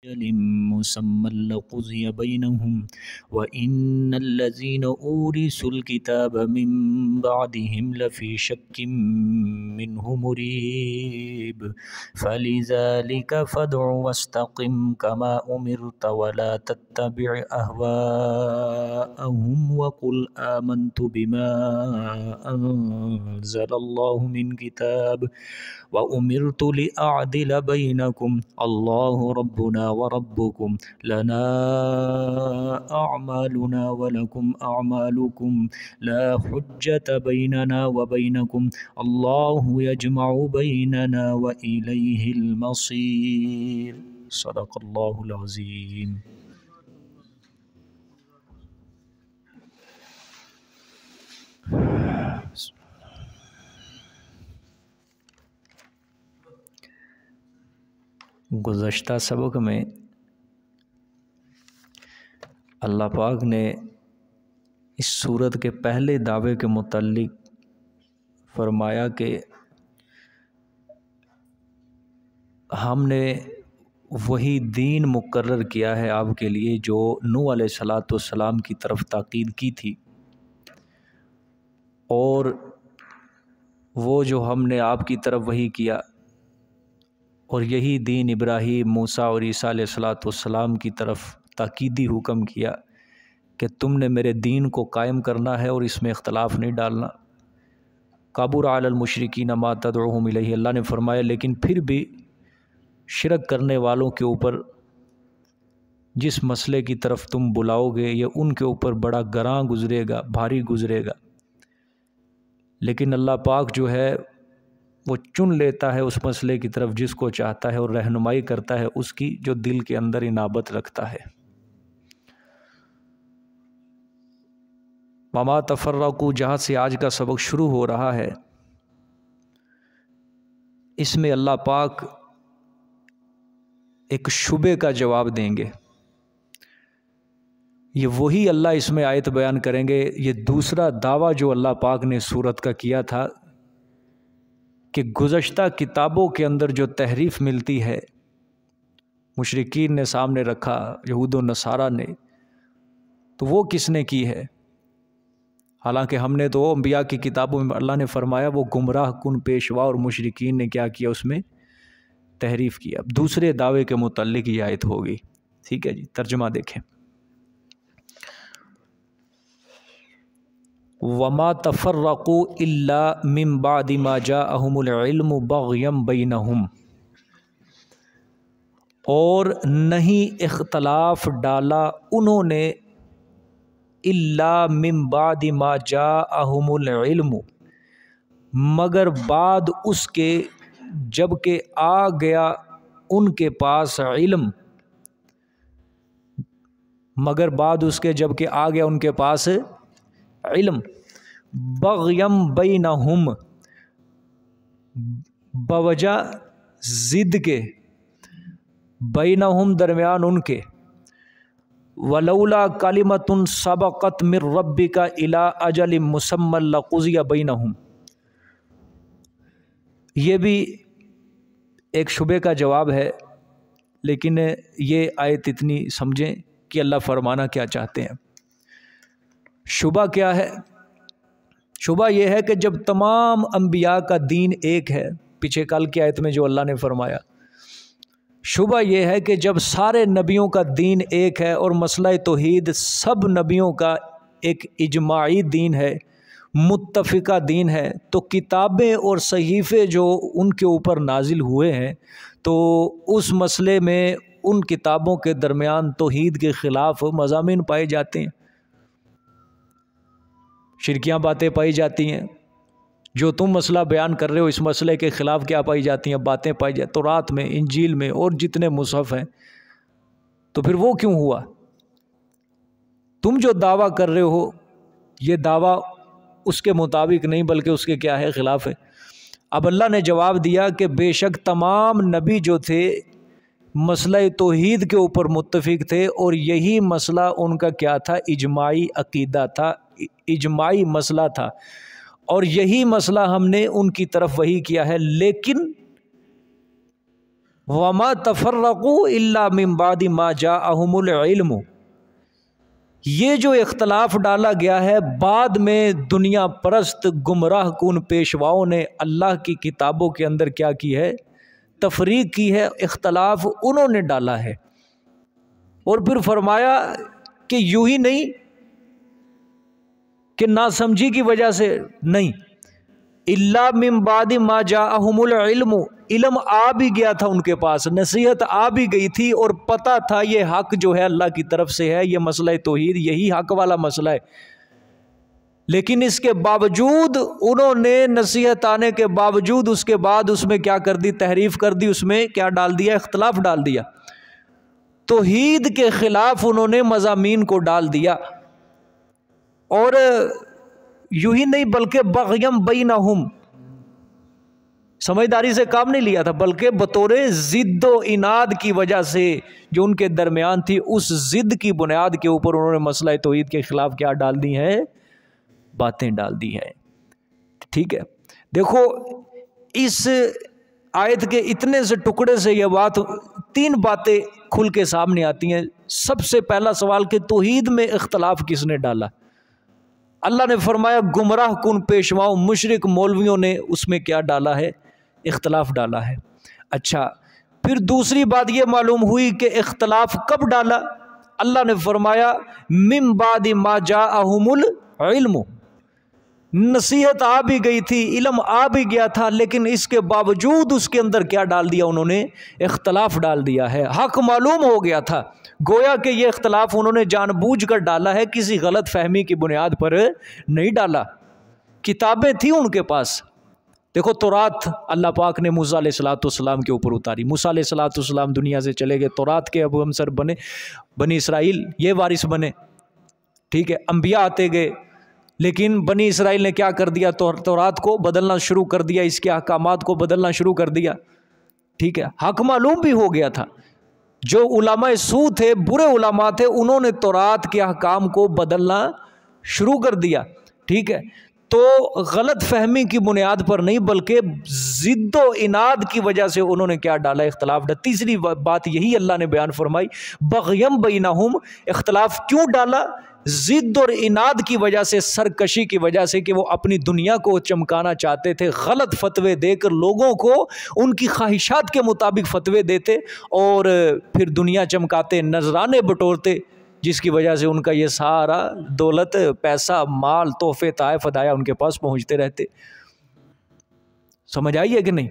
मुसम्मन लक़ुज़िय बैनहुम व इन्नल्लज़ीन ऊरिसुल किताब मिन बअदिहिम लफ़ी शक्किम मिन्हु मुरीब फ़लिज़ालिका फ़द्उ वस्तक़िम कमा उमिरत वला तत्तबि अहवाअहुम वक़ुल आमन्तु बिमा अंज़लल्लाहु मिन किताब व उमिरतु लिअअदिल बैनकुम अल्लाहु रब्बुना व रब्बुकुम लना अअमालुना व लकुम अअमालुकुम ला हुज्जत बैनना व बैनकुम अल्लाहु यजमउ बैनना व इलैहिल मसीर। सदक़ल्लाहुल अज़ीम। गुज़श्ता सबक में अल्लाह पाक ने इस सूरत के पहले दावे के मुतल्लिक फरमाया कि हमने वही दीन मुकर्रर किया है आपके लिए जो नूह अलैहिस्सलाम की तरफ ताकीद की थी, और वो जो हमने आपकी तरफ वही किया, और यही दीन इब्राहीम, मूसा और ईसा अलैहिस्सलाम की तरफ ताकीदी हुक्म किया कि तुमने मेरे दीन को कायम करना है और इसमें इख्तलाफ नहीं डालना। काबुर अलल मुशरिकीन मा तदउहुम इलैहि, अल्लाह ने फरमाया लेकिन फिर भी शिरक करने वालों के ऊपर जिस मसले की तरफ तुम बुलाओगे ये उनके ऊपर बड़ा गरां गुजरेगा, भारी गुजरेगा। लेकिन अल्लाह पाक जो है वो चुन लेता है उस मसले की तरफ जिसको चाहता है और रहनुमाई करता है उसकी जो दिल के अंदर इनाबत रखता है। वमा तफर्रकू, जहाँ से आज का सबक शुरू हो रहा है, इसमें अल्लाह पाक एक शुबे का जवाब देंगे। ये वही अल्लाह इसमें आयत बयान करेंगे। ये दूसरा दावा जो अल्लाह पाक ने सूरत का किया था कि गुज़श्ता किताबों के अंदर जो तहरीफ मिलती है मुशरिकीन ने सामने रखा, यहूद व नसारा ने, तो वो किसने की है? हालांकि हमने तो अंबिया की किताबों में अल्लाह ने फरमाया वो गुमराह कुन पेशवा, और मुशरिकीन ने क्या किया, उसमें तहरीफ किया। अब दूसरे दावे के मुतल्लिक ये आयत होगी। ठीक है जी, तर्जुमा देखें। वमा तफर्रकू इल्ला मिन बादि मा जाअहुमुल इल्मु बग़यम बैनहुम, और नहीं इख्तलाफ डाला उन्होंने इल्ला मिन बादि मा जाअहुमुल इल्मु, मगर बाद उसके जबकि आ गया उनके पास इल्म, मगर बाद उसके जबकि आ गया उनके पास इल्म, बग़यम बैनहुम, बवजह ज़िद के, बैनहुम दरमियान उनके, वलौला कलिमतुन सबक़त मिर रब्बिका इला अजलिम मुसम्मन लक़ुज़िय बैनहुम। ये भी एक शुबे का जवाब है, लेकिन ये आयत इतनी समझें कि अल्लाह फरमाना क्या चाहते हैं। शुबा क्या है? शुबा यह है कि जब तमाम अंबिया का दीन एक है, पीछे कल की आयत में जो अल्लाह ने फरमाया, शुबा यह है कि जब सारे नबियों का दीन एक है और मसला तौहीद सब नबियों का एक इजमाई दीन है, मुत्तफ़िका दीन है, तो किताबें और सहीफ़े जो उनके ऊपर नाजिल हुए हैं, तो उस मसले में उन किताबों के दरमियान तौहीद के ख़िलाफ़ मज़ामीन पाए जाते हैं, शिरकियाँ बातें पाई जाती हैं। जो तुम मसला बयान कर रहे हो इस मसले के ख़िलाफ़ क्या पाई जाती हैं? बातें पाई जाती, तौरात में, इंजील में और जितने मुसहफ़ हैं। तो फिर वो क्यों हुआ? तुम जो दावा कर रहे हो ये दावा उसके मुताबिक नहीं बल्कि उसके क्या है, ख़िलाफ़ है। अब अल्लाह ने जवाब दिया कि बेशक तमाम नबी जो थे मसला तौहीद के ऊपर मुत्तफ़िक थे, और यही मसला उनका क्या था, इजमाई अक़ीदा था, इजमाई मसला था, और यही मसला हमने उनकी तरफ वही किया है। लेकिन वमा तफर्रक़ू इल्ला मिन बादि मा जाअहुमुल इल्म, ये जो इख्तलाफ डाला गया है बाद में दुनिया परस्त गुमराह कुन पेशवाओं ने अल्लाह की किताबों के अंदर क्या की है, तफरीक की है, इख्तलाफ उन्होंने डाला है। और फिर फरमाया कि यूं ही नहीं कि नासमझी की वजह से नहीं, इल्ला मिन बादि मा जाअहुमुल इल्म, इल्म आ भी गया था उनके पास, नसीहत आ भी गई थी और पता था ये हक जो है अल्लाह की तरफ से है, ये मसला तौहीद यही हक वाला मसला है। लेकिन इसके बावजूद उन्होंने नसीहत आने के बावजूद उसके बाद उसमें क्या कर दी, तहरीफ कर दी, उसमें क्या डाल दिया, इख्तलाफ डाल दिया। तौहीद के खिलाफ उन्होंने मज़ामीन को डाल दिया। और यूं ही नहीं बल्कि बग़यम बैनहुम, समझदारी से काम नहीं लिया था, बल्कि बतौरे ज़िद्द व इनाद की वजह से जो उनके दरमियान थी, उस ज़िद्द की बुनियाद के ऊपर उन्होंने मसला तौहीद के ख़िलाफ़ क्या डाल दी हैं, बातें डाल दी हैं। ठीक है, देखो इस आयत के इतने से टुकड़े से यह बात, तीन बातें खुल के सामने आती हैं। सबसे पहला सवाल कि तौहीद में इख्तलाफ किसने डाला? अल्लाह ने फरमाया गुमराह कुन पेशवाओं मुशरिक मौलवियों ने उसमें क्या डाला है, इख्तलाफ डाला है। अच्छा, फिर दूसरी बात यह मालूम हुई कि इख्तलाफ कब डाला? अल्लाह ने फरमाया मिन बादि मा जाअहुमुल इल्म, नसीहत आ भी गई थी, इल्म आ भी गया था, लेकिन इसके बावजूद उसके अंदर क्या डाल दिया उन्होंने, इख्तलाफ डाल दिया है। हक मालूम हो गया था, गोया कि ये इख्तलाफ उन्होंने जानबूझकर डाला है, किसी गलत फहमी की बुनियाद पर नहीं डाला। किताबें थी उनके पास। देखो तौरात अल्लाह पाक ने मूसा अलैहिस्सलाम के ऊपर उतारी, मूसा अलैहिस्सलाम दुनिया से चले गए, तौरात के अबू हमसर बने, बनी इसराइल ये वारिस बने। ठीक है, अंबिया आते गए, लेकिन बनी इसराइल ने क्या कर दिया, तौरात को बदलना शुरू कर दिया, इसके अहकामात को बदलना शुरू कर दिया। ठीक है, हक मालूम भी हो गया था। जो उलमा सू थे, बुरे उलमा थे, उन्होंने तौरात के अहकाम को बदलना शुरू कर दिया। ठीक है, तो गलत फहमी की बुनियाद पर नहीं बल्कि ज़िद्द व इनाद की वजह से उन्होंने क्या डाला, इख्तलाफ डाला। तीसरी बात यही अल्लाह ने बयान फरमाई, बग़यम बैनहुम, इख्तलाफ क्यों डाला, ज़िद्द और इनाद की वजह से, सरकशी की वजह से कि वो अपनी दुनिया को चमकाना चाहते थे, गलत फतवे देकर लोगों को उनकी ख्वाहिशात के मुताबिक फतवे देते और फिर दुनिया चमकाते, नजराने बटोरते, जिसकी वजह से उनका ये सारा दौलत, पैसा, माल, तोहफे, तायफ, हदाया उनके पास पहुंचते रहते। समझ आई है कि नहीं?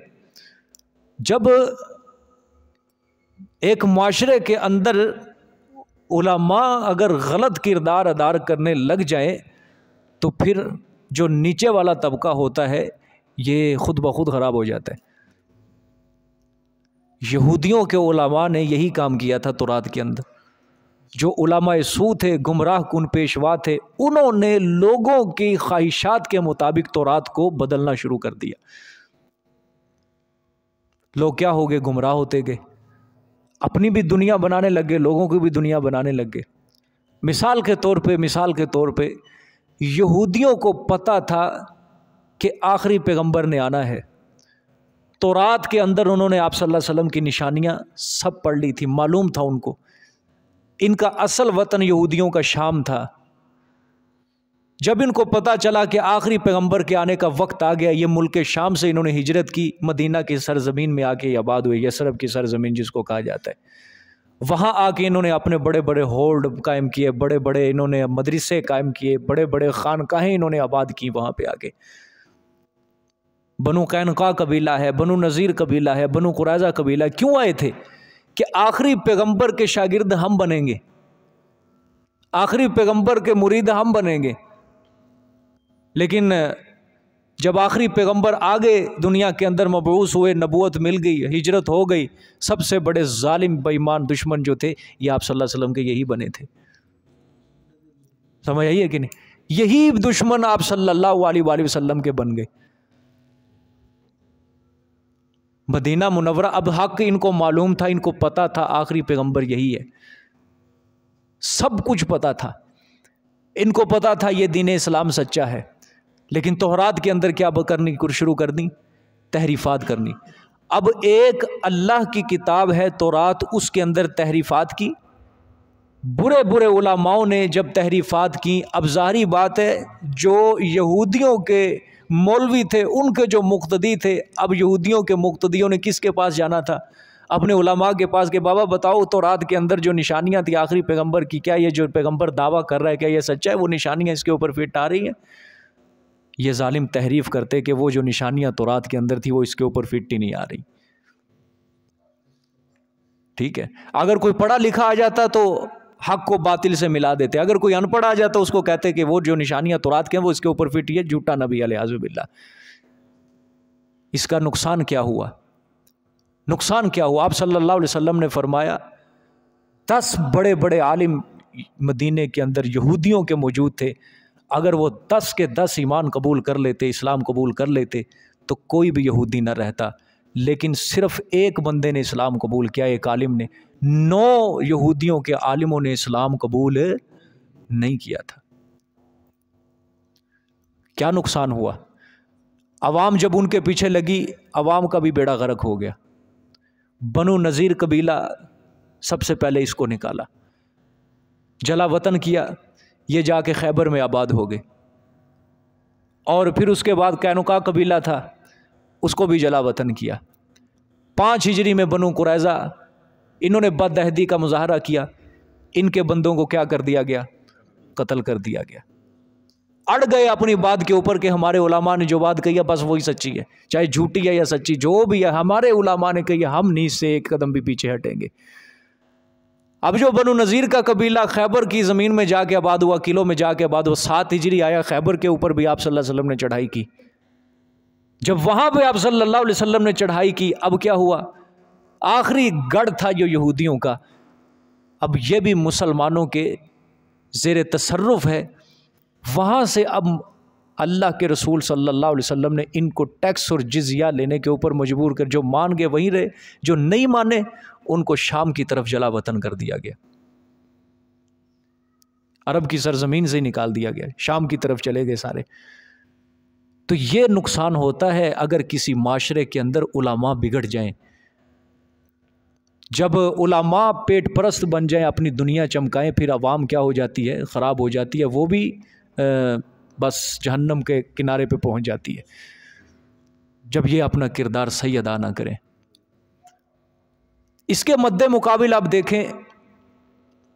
जब एक माशरे के अंदर उलमा अगर गलत किरदार अदा करने लग जाए तो फिर जो नीचे वाला तबका होता है ये खुद ब खुद ख़राब हो जाता है। यहूदियों के उलमा ने यही काम किया था तौरात के अंदर। जो उलमा सू थे, गुमराह कुन पेशवा थे, उन्होंने लोगों की ख्वाहिशात के मुताबिक तौरात को बदलना शुरू कर दिया। लोग क्या हो गए, गुमराह होते गए, अपनी भी दुनिया बनाने लग गए, लोगों की भी दुनिया बनाने लग गए। मिसाल के तौर पे यहूदियों को पता था कि आखिरी पैगंबर ने आना है। तौरात के अंदर उन्होंने आप सल्लल्लाहु अलैहि वसल्लम की निशानियां सब पढ़ ली थी, मालूम था उनको। इनका असल वतन यहूदियों का शाम था। जब इनको पता चला कि आखिरी पैगंबर के आने का वक्त आ गया, ये मुल्क शाम से इन्होंने हिजरत की, मदीना की सरजमीन में आके आबाद हुए, यसरब की सरजमीन जिसको कहा जाता है। वहाँ आके इन्होंने अपने बड़े बड़े होल्ड कायम किए, बड़े बड़े इन्होंने मदरसे कायम किए, बड़े बड़े खानकाहें इन्होंने आबाद की। वहाँ पे आके बनु कैनुका कबीला है, बनु नज़ीर कबीला है, बनु कुरैज़ा कबीला। क्यों आए थे कि आखिरी पैगंबर के शागिर्द हम बनेंगे, आखिरी पैगंबर के मुरीद हम बनेंगे। लेकिन जब आखिरी पैगंबर आ गए दुनिया के अंदर, मबऊस हुए, नबूवत मिल गई, हिजरत हो गई, सबसे बड़े जालिम बेईमान दुश्मन जो थे ये आप सल्लल्लाहु अलैहि वसल्लम के यही बने थे। समझ आई है कि नहीं? यही दुश्मन आप सल्लल्लाहु अलैहि वसल्लम के बन गए। मदीना मुनव्वरा, अब हक इनको मालूम था, इनको पता था आखिरी पैगंबर यही है, सब कुछ पता था। इनको पता था ये दीन इस्लाम सच्चा है, लेकिन तौरात के अंदर क्या करनी शुरू कर दी, तहरीफात करनी। अब एक अल्लाह की किताब है तौरात, उसके अंदर तहरीफात की, बुरे बुरे उलमाओं ने जब तहरीफात की, अब ज़ाहिरी बात है जो यहूदियों के मौलवी थे उनके जो मुक्तदी थे, अब यहूदियों के मुक्तदियों ने किसके पास जाना था? अपने उलमा के पास के बाबा बताओ तौरात के अंदर जो निशानियां थी आखिरी पैगंबर की, क्या ये जो पैगंबर दावा कर रहा है क्या ये सच्चा है? वो निशानियां इसके ऊपर फिट आ रही हैं? ये जालिम तहरीफ करते कि वो जो निशानियां तौरात के अंदर थी वो इसके ऊपर फिट ही नहीं आ रही। ठीक है, अगर कोई पढ़ा लिखा आ जाता तो हक को बातिल से मिला देते, अगर कोई अनपढ़ आ जाता उसको कहते कि वो जो निशानियां तौरात के हैं वो इसके ऊपर फिट है, झूठा नबी अलैहिस्सलाम। इसका नुकसान क्या हुआ? नुकसान क्या हुआ? आप सल्लल्लाहु अलैहि वसल्लम ने फरमाया 10 बड़े बड़े आलिम मदीने के अंदर यहूदियों के मौजूद थे, अगर वो 10 के 10 ईमान कबूल कर लेते, इस्लाम कबूल कर लेते तो कोई भी यहूदी न रहता। लेकिन सिर्फ एक बंदे ने इस्लाम कबूल किया, एक आलिम ने। 9 यहूदियों के आलिमों ने इस्लाम कबूल नहीं किया था। क्या नुकसान हुआ? अवाम जब उनके पीछे लगी, अवाम का भी बेड़ा गर्क हो गया। बनु नज़ीर कबीला सबसे पहले इसको निकाला, जला वतन किया, ये जाके खैबर में आबाद हो गए। और फिर उसके बाद कैनुका कबीला था, उसको भी जला वतन किया। 5 हिजरी में बनु कुरैज़ा, इन्होंने बदअहदी का मुजाहरा किया, इनके बंदों को क्या कर दिया गया? कत्ल कर दिया गया। अड़ गए अपनी बात के ऊपर कि हमारे उलमा ने जो बात कही है बस वही सच्ची है, चाहे झूठी है या सच्ची, जो भी है हमारे उलमा ने कही है, हम नहीं से एक कदम भी पीछे हटेंगे। अब जो बनु नज़ीर का कबीला खैबर की ज़मीन में जाके आबाद हुआ, किलों में जाके आबाद हुआ, 7 हिजरी आया, खैबर के ऊपर भी आप सल्लल्लाहु अलैहि वसल्लम ने चढ़ाई की। जब वहाँ पे आप सल्लल्लाहु अलैहि वसल्लम ने चढ़ाई की, अब क्या हुआ? आखिरी गढ़ था जो यहूदियों का, अब ये भी मुसलमानों के ज़ेर तसर्रुफ़ है। वहाँ से अब अल्लाह के रसूल सल्लल्लाहु अलैहि वसल्लम ने इनको टैक्स और जिज़िया लेने के ऊपर मजबूर कर, जो मान गए वहीं रहे, जो नहीं माने उनको शाम की तरफ जला वतन कर दिया गया, अरब की सरजमीन से ही निकाल दिया गया, शाम की तरफ चले गए सारे। तो ये नुकसान होता है अगर किसी माशरे के अंदर उलमा बिगड़ जाएं। जब उलमा पेट परस्त बन जाएं, अपनी दुनिया चमकाएं, फिर अवाम क्या हो जाती है? ख़राब हो जाती है, वो भी बस जहन्नम के किनारे पे पहुंच जाती है, जब ये अपना किरदार सही अदा ना करें। इसके मद्दे मुकाबिल आप देखें,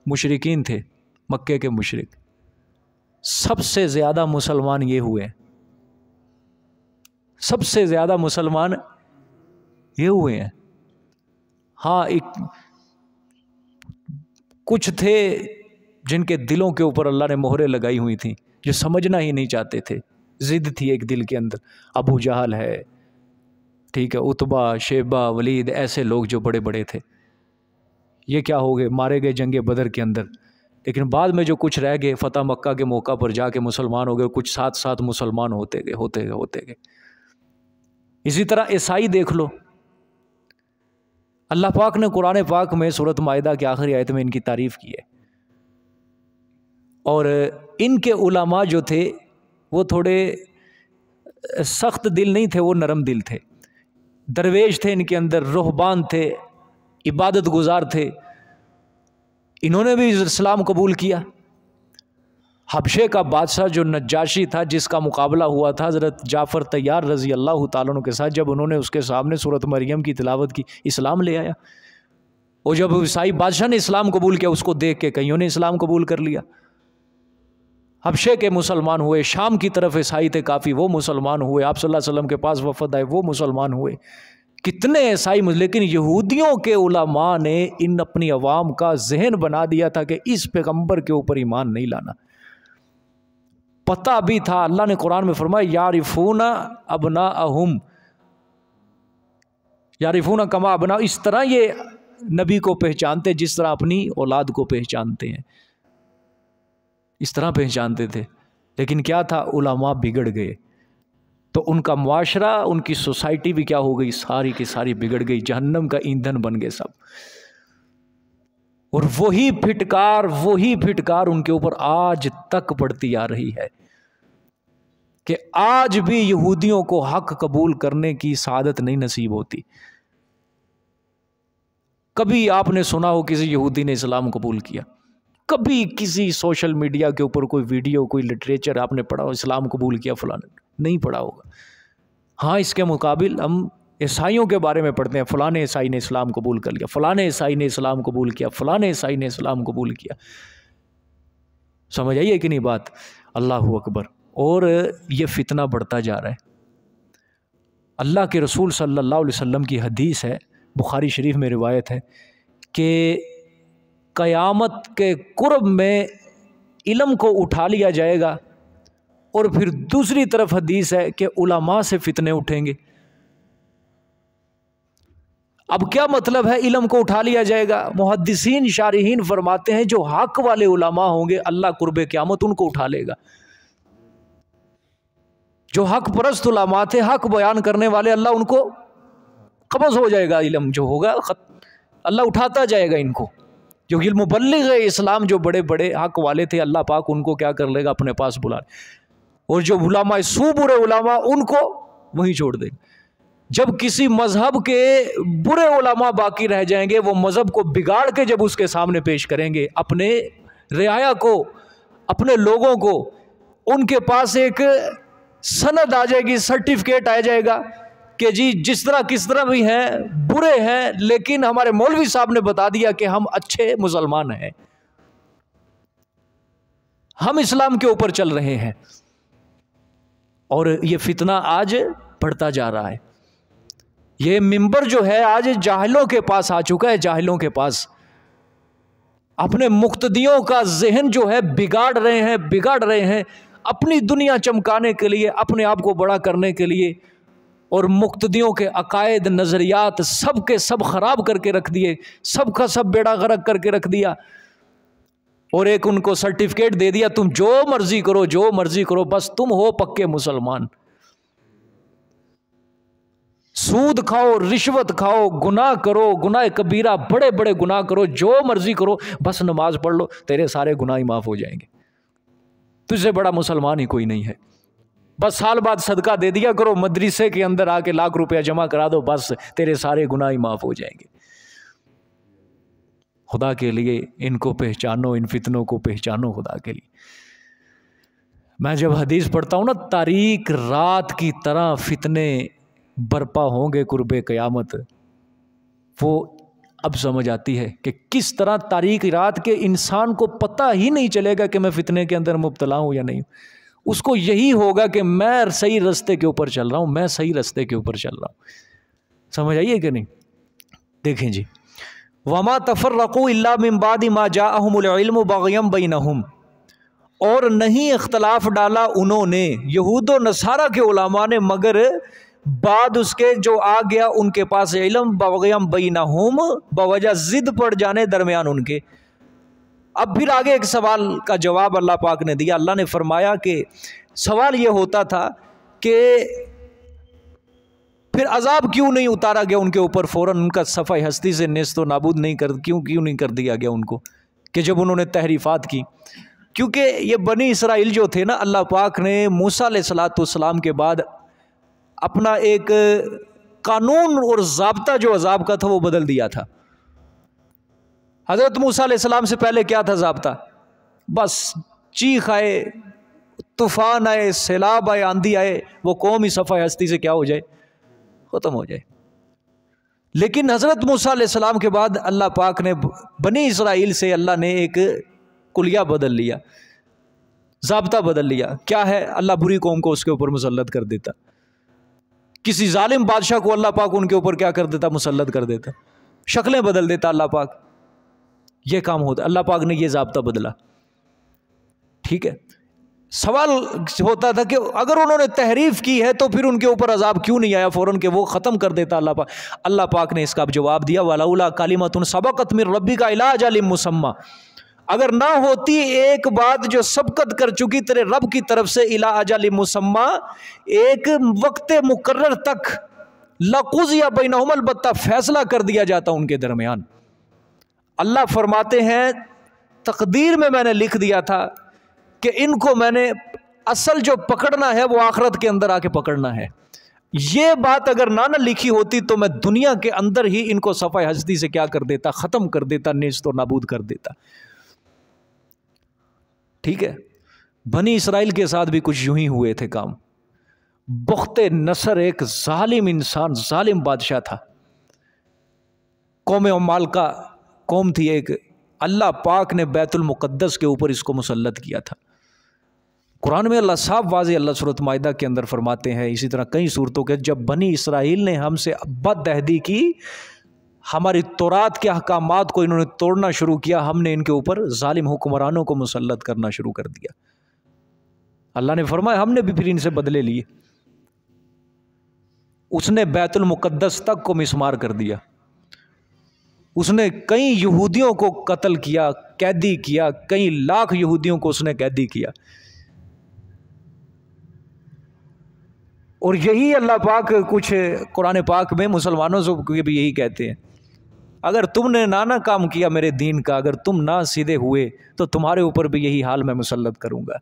मुशरिकीन थे, मक्के के मुशरिक, सबसे ज़्यादा मुसलमान ये हुए, सबसे ज़्यादा मुसलमान ये हुए हैं। हाँ, कुछ थे जिनके दिलों के ऊपर अल्लाह ने मोहरें लगाई हुई थी, जो समझना ही नहीं चाहते थे, ज़िद थी एक दिल के अंदर। अबू जहल है, ठीक है, उतबा, शेबा, वलीद, ऐसे लोग जो बड़े बड़े थे, ये क्या हो गए? मारे गए जंगे बदर के अंदर। लेकिन बाद में जो कुछ रह गए, फ़तह मक्का के मौका पर जाके मुसलमान हो गए, कुछ साथ साथ मुसलमान होते गए। इसी तरह ईसाई देख लो, अल्लाह पाक ने कुरान पाक में सूरत माइदा की आखिरी आयत में इनकी तारीफ़ की है। और इनके उलमा जो थे वो थोड़े सख्त दिल नहीं थे, वो नरम दिल थे। दरवेश थे इनके अंदर, रुहबान थे, इबादत गुजार थे। इन्होंने भी इस्लाम कबूल किया। हबशे का बादशाह जो नज्जाशी था, जिसका मुकाबला हुआ था हज़रत जाफ़र तैयार रज़ी अल्लाह ताला अन्हु के साथ, जब उन्होंने उसके सामने सूरत मरियम की तिलावत की, इस्लाम ले आया। और जब ईसाई बादशाह ने इस्लाम कबूल किया, उसको देख के कईयों ने इस्लाम कबूल कर लिया। हबशे के मुसलमान हुए, शाम की तरफ ईसाई थे काफ़ी, वो मुसलमान हुए, आप सल्लल्लाहु अलैहि वसल्लम के पास वफ़द आए, वो मुसलमान हुए। कितने ईसाई, लेकिन यहूदियों के उलमा ने इन अपनी अवाम का जहन बना दिया था कि इस पैगंबर के ऊपर ईमान नहीं लाना। पता भी था, अल्लाह ने कुरान में फरमाया यारिफूना अबनाअहुम, यारिफूना कमा अबना, इस तरह ये नबी को पहचानते जिस तरह अपनी औलाद को पहचानते हैं, इस तरह पहचानते थे। लेकिन क्या था? उलमा बिगड़ गए, तो उनका मुआशरा, उनकी सोसाइटी भी क्या हो गई? सारी की सारी बिगड़ गई, जहन्नम का ईंधन बन गए सब। और वही फिटकार उनके ऊपर आज तक पड़ती आ रही है कि आज भी यहूदियों को हक कबूल करने की सादत नहीं नसीब होती। कभी आपने सुना हो किसी यहूदी ने इस्लाम कबूल किया? कभी किसी सोशल मीडिया के ऊपर कोई वीडियो, कोई लिटरेचर आपने पढ़ा हो इस्लाम कबूल किया फलाने? नहीं पढ़ा होगा। हाँ, इसके मुकाबिल हम ईसाइयों के बारे में पढ़ते हैं, फ़लाने ईसाई ने इस्लाम कबूल कर लिया, फ़लाने ईसाई ने इस्लाम कबूल किया, फ़लाने ईसाई ने इस्लाम कबूल किया। समझ आइए कि नहीं बात? अल्लाह अकबर। और ये फितना बढ़ता जा रहा है। अल्लाह के रसूल सल्लल्लाहु अलैहि वसल्लम की हदीस है, बुखारी शरीफ में रिवायत है कि क़यामत के कुर्ब में इल्म को उठा लिया जाएगा। और फिर दूसरी तरफ हदीस है कि उलमा से फितने उठेंगे। अब क्या मतलब है इल्म को उठा लिया जाएगा? मुहद्दिसीन शारिहीन फरमाते हैं जो हक वाले उलमा होंगे अल्लाह कुर्बे क़यामत उनको उठा लेगा। जो हक परस्त उलमा थे, हक बयान करने वाले, अल्लाह उनको कब्ज़ हो जाएगा, इल्म जो होगा अल्लाह उठाता जाएगा इनको। जो मुबल्लिग़ इस्लाम जो बड़े बड़े हक वाले थे, अल्लाह पाक उनको क्या कर लेगा? अपने पास बुला। और जो उलमा सू बुरे उलमा उनको वहीं छोड़ देगा। जब किसी मजहब के बुरे उलमा बाकी रह जाएंगे, वो मजहब को बिगाड़ के जब उसके सामने पेश करेंगे, अपने रियाया को, अपने लोगों को, उनके पास एक सनद आ जाएगी, सर्टिफिकेट आ जाएगा कि जी जिस तरह किस तरह भी हैं, बुरे हैं, लेकिन हमारे मौलवी साहब ने बता दिया कि हम अच्छे मुसलमान हैं, हम इस्लाम के ऊपर चल रहे हैं। और ये फितना आज बढ़ता जा रहा है। ये मिंबर जो है आज जाहिलों के पास आ चुका है, जाहिलों के पास। अपने मुक्तदियों का जहन जो है बिगाड़ रहे हैं अपनी दुनिया चमकाने के लिए, अपने आप को बड़ा करने के लिए। और मुक्तदियों के अकायद, नज़रियात सब के सब ख़राब करके रख दिए, सब का सब बेड़ा गर्क करके रख दिया। और एक उनको सर्टिफिकेट दे दिया, तुम जो मर्जी करो, जो मर्जी करो, बस तुम हो पक्के मुसलमान। सूद खाओ, रिश्वत खाओ, गुनाह करो, गुनाह कबीरा, बड़े बड़े गुनाह करो, जो मर्जी करो, बस नमाज पढ़ लो, तेरे सारे गुनाह ही माफ़ हो जाएंगे। तुझसे बड़ा मुसलमान ही कोई नहीं है। बस साल बाद सदका दे दिया करो, मदरसे के अंदर आके लाख रुपया जमा करा दो, बस तेरे सारे गुनाह ही माफ़ हो जाएंगे। खुदा के लिए इनको पहचानो, इन फितनों को पहचानो खुदा के लिए। मैं जब हदीस पढ़ता हूँ ना, तारीक रात की तरह फितने बर्पा होंगे कुर्बे क़यामत, वो अब समझ आती है कि किस तरह तारीक रात के इंसान को पता ही नहीं चलेगा कि मैं फितने के अंदर मुब्तला हूँ या नहीं। उसको यही होगा कि मैं सही रास्ते के ऊपर चल रहा हूँ, मैं सही रास्ते के ऊपर चल रहा हूँ। समझ आइए कि नहीं? देखें जी, वमा तफर्रक़ू इल्ला मिन बादि मा जाअहुमुल इल्मु बग़यम बैनहुम, और नहीं इख्तलाफ डाला उन्होंने, यहूद व नसारा के उलमा ने, मगर बाद उसके जो आ गया उनके पास इल्म, बग़यम बैनहुम, बवजह ज़िद पड़ जाने दरमियान उनके। अब फिर आगे एक सवाल का जवाब अल्लाह पाक ने दिया। अल्लाह ने फरमाया कि सवाल ये होता था कि फिर अजाब क्यों नहीं उतारा गया उनके ऊपर फ़ौरन, उनका सफ़ाई हस्ती से नेस्त व नाबूद नहीं कर, क्यों नहीं कर दिया गया उनको, कि जब उन्होंने तहरीफ़ात की। क्योंकि ये बनी इसराइल जो थे ना, अल्लाह पाक ने मूसा अलैहिस्सलाम के बाद अपना एक कानून और ज़ाब्ता जो अजाब का था वो बदल दिया था। हज़रत मूसा अलैहिस्सलाम से पहले क्या था ज़ाब्ता? बस चीख आए, तूफ़ान आए, सैलाब आए, आंधी आए, वो कौम ही सफ़ाई हस्ती से क्या हो जाए? ख़त्म हो जाए। लेकिन हज़रत मूसा अलैहिस्सलाम के बाद अल्लाह पाक ने बनी इसराइल से अल्लाह ने एक कुलिया बदल लिया, ज़ाब्ता बदल लिया। क्या है? अल्लाह बुरी कौम को उसके ऊपर मुसल्लत कर देता, किसी जालिम बादशाह को अल्लाह पाक उनके ऊपर क्या कर देता? मुसल्लत कर देता, शक्लें बदल देता अल्लाह पाक। ये काम होता, अल्लाह पाक ने ये ज़ाब्ता बदला। ठीक है, सवाल होता था कि अगर उन्होंने तहरीफ की है तो फिर उनके ऊपर अजाब क्यों नहीं आया फ़ौरन, के वो ख़त्म कर देता अल्लाह पाक। अल्लाह पाक ने इसका जवाब दिया, वलौला कलिमतुन सबक़त मिन रब्बिका इला अजलिम मुसम्मा, अगर ना होती एक बात जो सबकत कर चुकी तेरे रब की तरफ से, इला अजलिम मुसम्मा, एक वक्त मुकर्रर तक, लक़ुज़िया बैनहुम, अलबत्ता फैसला कर दिया जाता उनके दरमियान। अल्लाह फरमाते हैं तकदीर में मैंने लिख दिया था कि इनको मैंने असल जो पकड़ना है वो आखिरत के अंदर आके पकड़ना है। ये बात अगर ना लिखी होती तो मैं दुनिया के अंदर ही इनको सफ़ाए हस्ती से क्या कर देता, ख़त्म कर देता, नेस्त और नाबूद कर देता। ठीक है, बनी इसराइल के साथ भी कुछ यूं ही हुए थे काम। बुख्ते नसर एक जालिम इंसान, जालिम बादशाह था। कौम उम्माल का कौम थी एक, अल्लाह पाक ने बैतुल मुक़द्दस के ऊपर इसको मुसल्लत किया था। कुरान में अल्लाह साहब वाज़े अल्लाह सूरत माइदा के अंदर फरमाते हैं, इसी तरह कई सूरतों के, जब बनी इसराइल ने हमसे बदअहदी की, हमारी तौरात के अहकामात को इन्होंने तोड़ना शुरू किया, हमने इनके ऊपर जालिम हुक्मरानों को मुसल्लत करना शुरू कर दिया। अल्लाह ने फरमाया हमने भी फिर इनसे बदले लिए। उसने बैतुल मुक़द्दस तक को मिसमार कर दिया, उसने कई यहूदियों को कत्ल किया, कैदी किया, कई लाख यहूदियों को उसने कैदी किया। और यही अल्लाह पाक कुछ कुरान पाक में मुसलमानों से भी यही कहते हैं, अगर तुमने ना काम किया मेरे दीन का, अगर तुम ना सीधे हुए तो तुम्हारे ऊपर भी यही हाल मैं मुसल्लत करूंगा,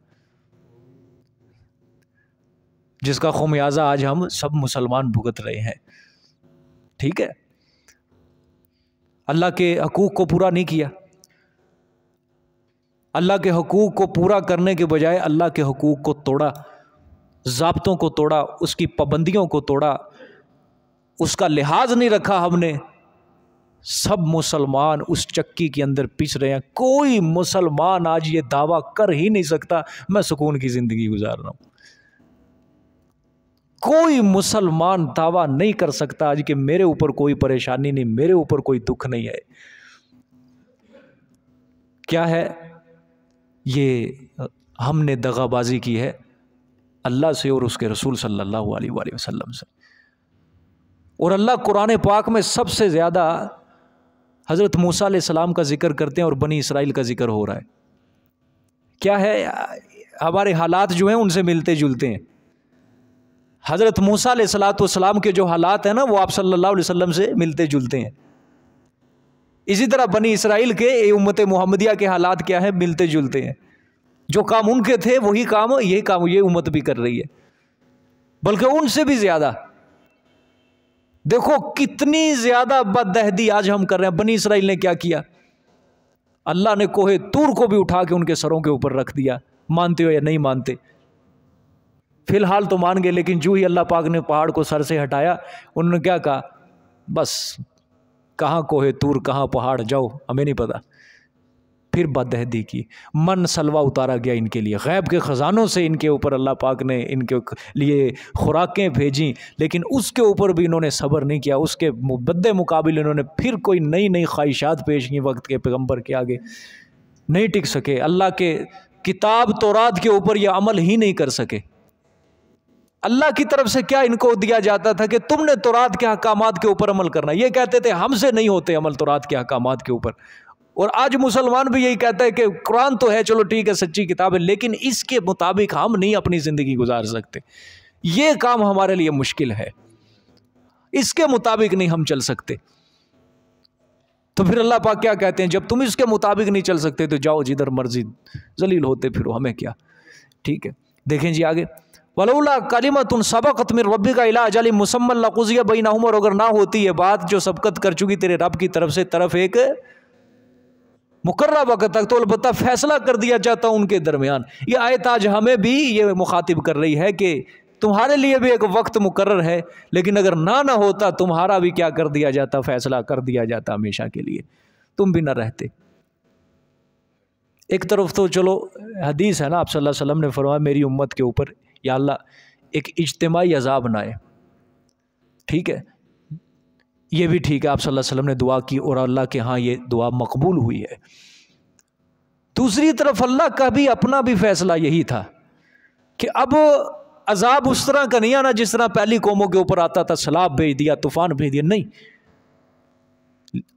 जिसका खुमियाजा आज हम सब मुसलमान भुगत रहे हैं। ठीक है, अल्लाह के हकूक़ को पूरा नहीं किया, अल्लाह के हकूक़ को पूरा करने के बजाय अल्लाह के हकूक़ को तोड़ा, ज़ाब्तों को तोड़ा, उसकी पाबंदियों को तोड़ा, उसका लिहाज नहीं रखा हमने। सब मुसलमान उस चक्की के अंदर पिस रहे हैं। कोई मुसलमान आज ये दावा कर ही नहीं सकता मैं सुकून की ज़िंदगी गुजार रहा हूँ। कोई मुसलमान दावा नहीं कर सकता आज कि मेरे ऊपर कोई परेशानी नहीं, मेरे ऊपर कोई दुख नहीं है। क्या है ये? हमने दगाबाजी की है अल्लाह से और उसके रसूल सल्लल्लाहु अलैहि वसल्लम से। और अल्लाह कुरान पाक में सबसे ज़्यादा हज़रत मूसा अलैहिस्सलाम का जिक्र करते हैं और बनी इसराइल का जिक्र हो रहा है। क्या है? हमारे हालात जो हैं उनसे मिलते जुलते हैं। हज़रत मूसा अलैहिस्सलाम के जो हालात हैं ना, वो आप सल्लल्लाहु अलैहि वसल्लम से मिलते जुलते हैं। इसी तरह बनी इसराइल के उम्मत मुहम्मदिया के हालात क्या है? मिलते जुलते हैं। जो काम उनके थे वही काम ये उम्मत भी कर रही है, बल्कि उनसे भी ज़्यादा। देखो कितनी ज़्यादा बदअहदी आज हम कर रहे हैं। बनी इसराइल ने क्या किया? अल्लाह ने कोहे तूर को भी उठा के उनके सरों के ऊपर रख दिया। मानते हो या नहीं मानते? फिलहाल तो मान गए, लेकिन जो ही अल्लाह पाक ने पहाड़ को सर से हटाया, उन्होंने क्या कहा? बस कहाँ कोहे तूर, कहाँ पहाड़, जाओ, हमें नहीं पता। फिर बदअहदी की, मन सलवा उतारा गया इनके लिए, गैब के ख़जानों से इनके ऊपर अल्लाह पाक ने इनके लिए खुराकें भेजी, लेकिन उसके ऊपर भी इन्होंने सब्र नहीं किया। उसके बदले मुकाबले इन्होंने फिर कोई नई नई ख्वाहिशात पेश की वक्त के पैगंबर के आगे, नहीं टिक सके। अल्लाह के किताब तौरात के ऊपर ये अमल ही नहीं कर सके। अल्लाह की तरफ से क्या इनको दिया जाता था कि तुमने तौरात के अहकामात के ऊपर अमल करना। ये कहते थे हमसे नहीं होते अमल तौरात के अहकामात के ऊपर। और आज मुसलमान भी यही कहता है कि कुरान तो है, चलो ठीक है, सच्ची किताब है, लेकिन इसके मुताबिक हम नहीं अपनी ज़िंदगी गुजार सकते, ये काम हमारे लिए मुश्किल है, इसके मुताबिक नहीं हम चल सकते। तो फिर अल्लाह पाक क्या कहते हैं? जब तुम इसके मुताबिक नहीं चल सकते तो जाओ जिधर मर्जी जलील होते फिरो, हमें क्या। ठीक है, देखें जी आगे, वलौला कलिमतुन सबक़त मिन रब्बिका इला अजलिन मुसम्मन लक़ुज़िया बैनहुम, और अगर ना होती ये बात जो सबकत कर चुकी तेरे रब की तरफ से, तरफ एक मुकर्रर वक़्त तक, तो अलबत्ता फैसला कर दिया जाता उनके दरमियान। ये आयत आज हमें भी ये मुखातिब कर रही है कि तुम्हारे लिए भी एक वक्त मुकर्रर है, लेकिन अगर ना होता तुम्हारा भी क्या कर दिया जाता? फैसला कर दिया जाता हमेशा के लिए, तुम भी ना रहते। एक तरफ तो चलो हदीस है ना, आप सल्लल्लाहु अलैहि वसल्लम ने फरमाया मेरी उम्मत के ऊपर या अल्लाह एक इज्तिमाई अजाब ना आए। ठीक है, ये भी ठीक है, आप सल्लल्लाहु अलैहि वसल्लम ने दुआ की और अल्लाह के यहाँ ये दुआ मकबूल हुई है। दूसरी तरफ अल्लाह का भी अपना भी फैसला यही था कि अब अजाब उस तरह का नहीं आना जिस तरह पहली कौमों के ऊपर आता था, सैलाब भेज दिया, तूफान भेज दिया, नहीं।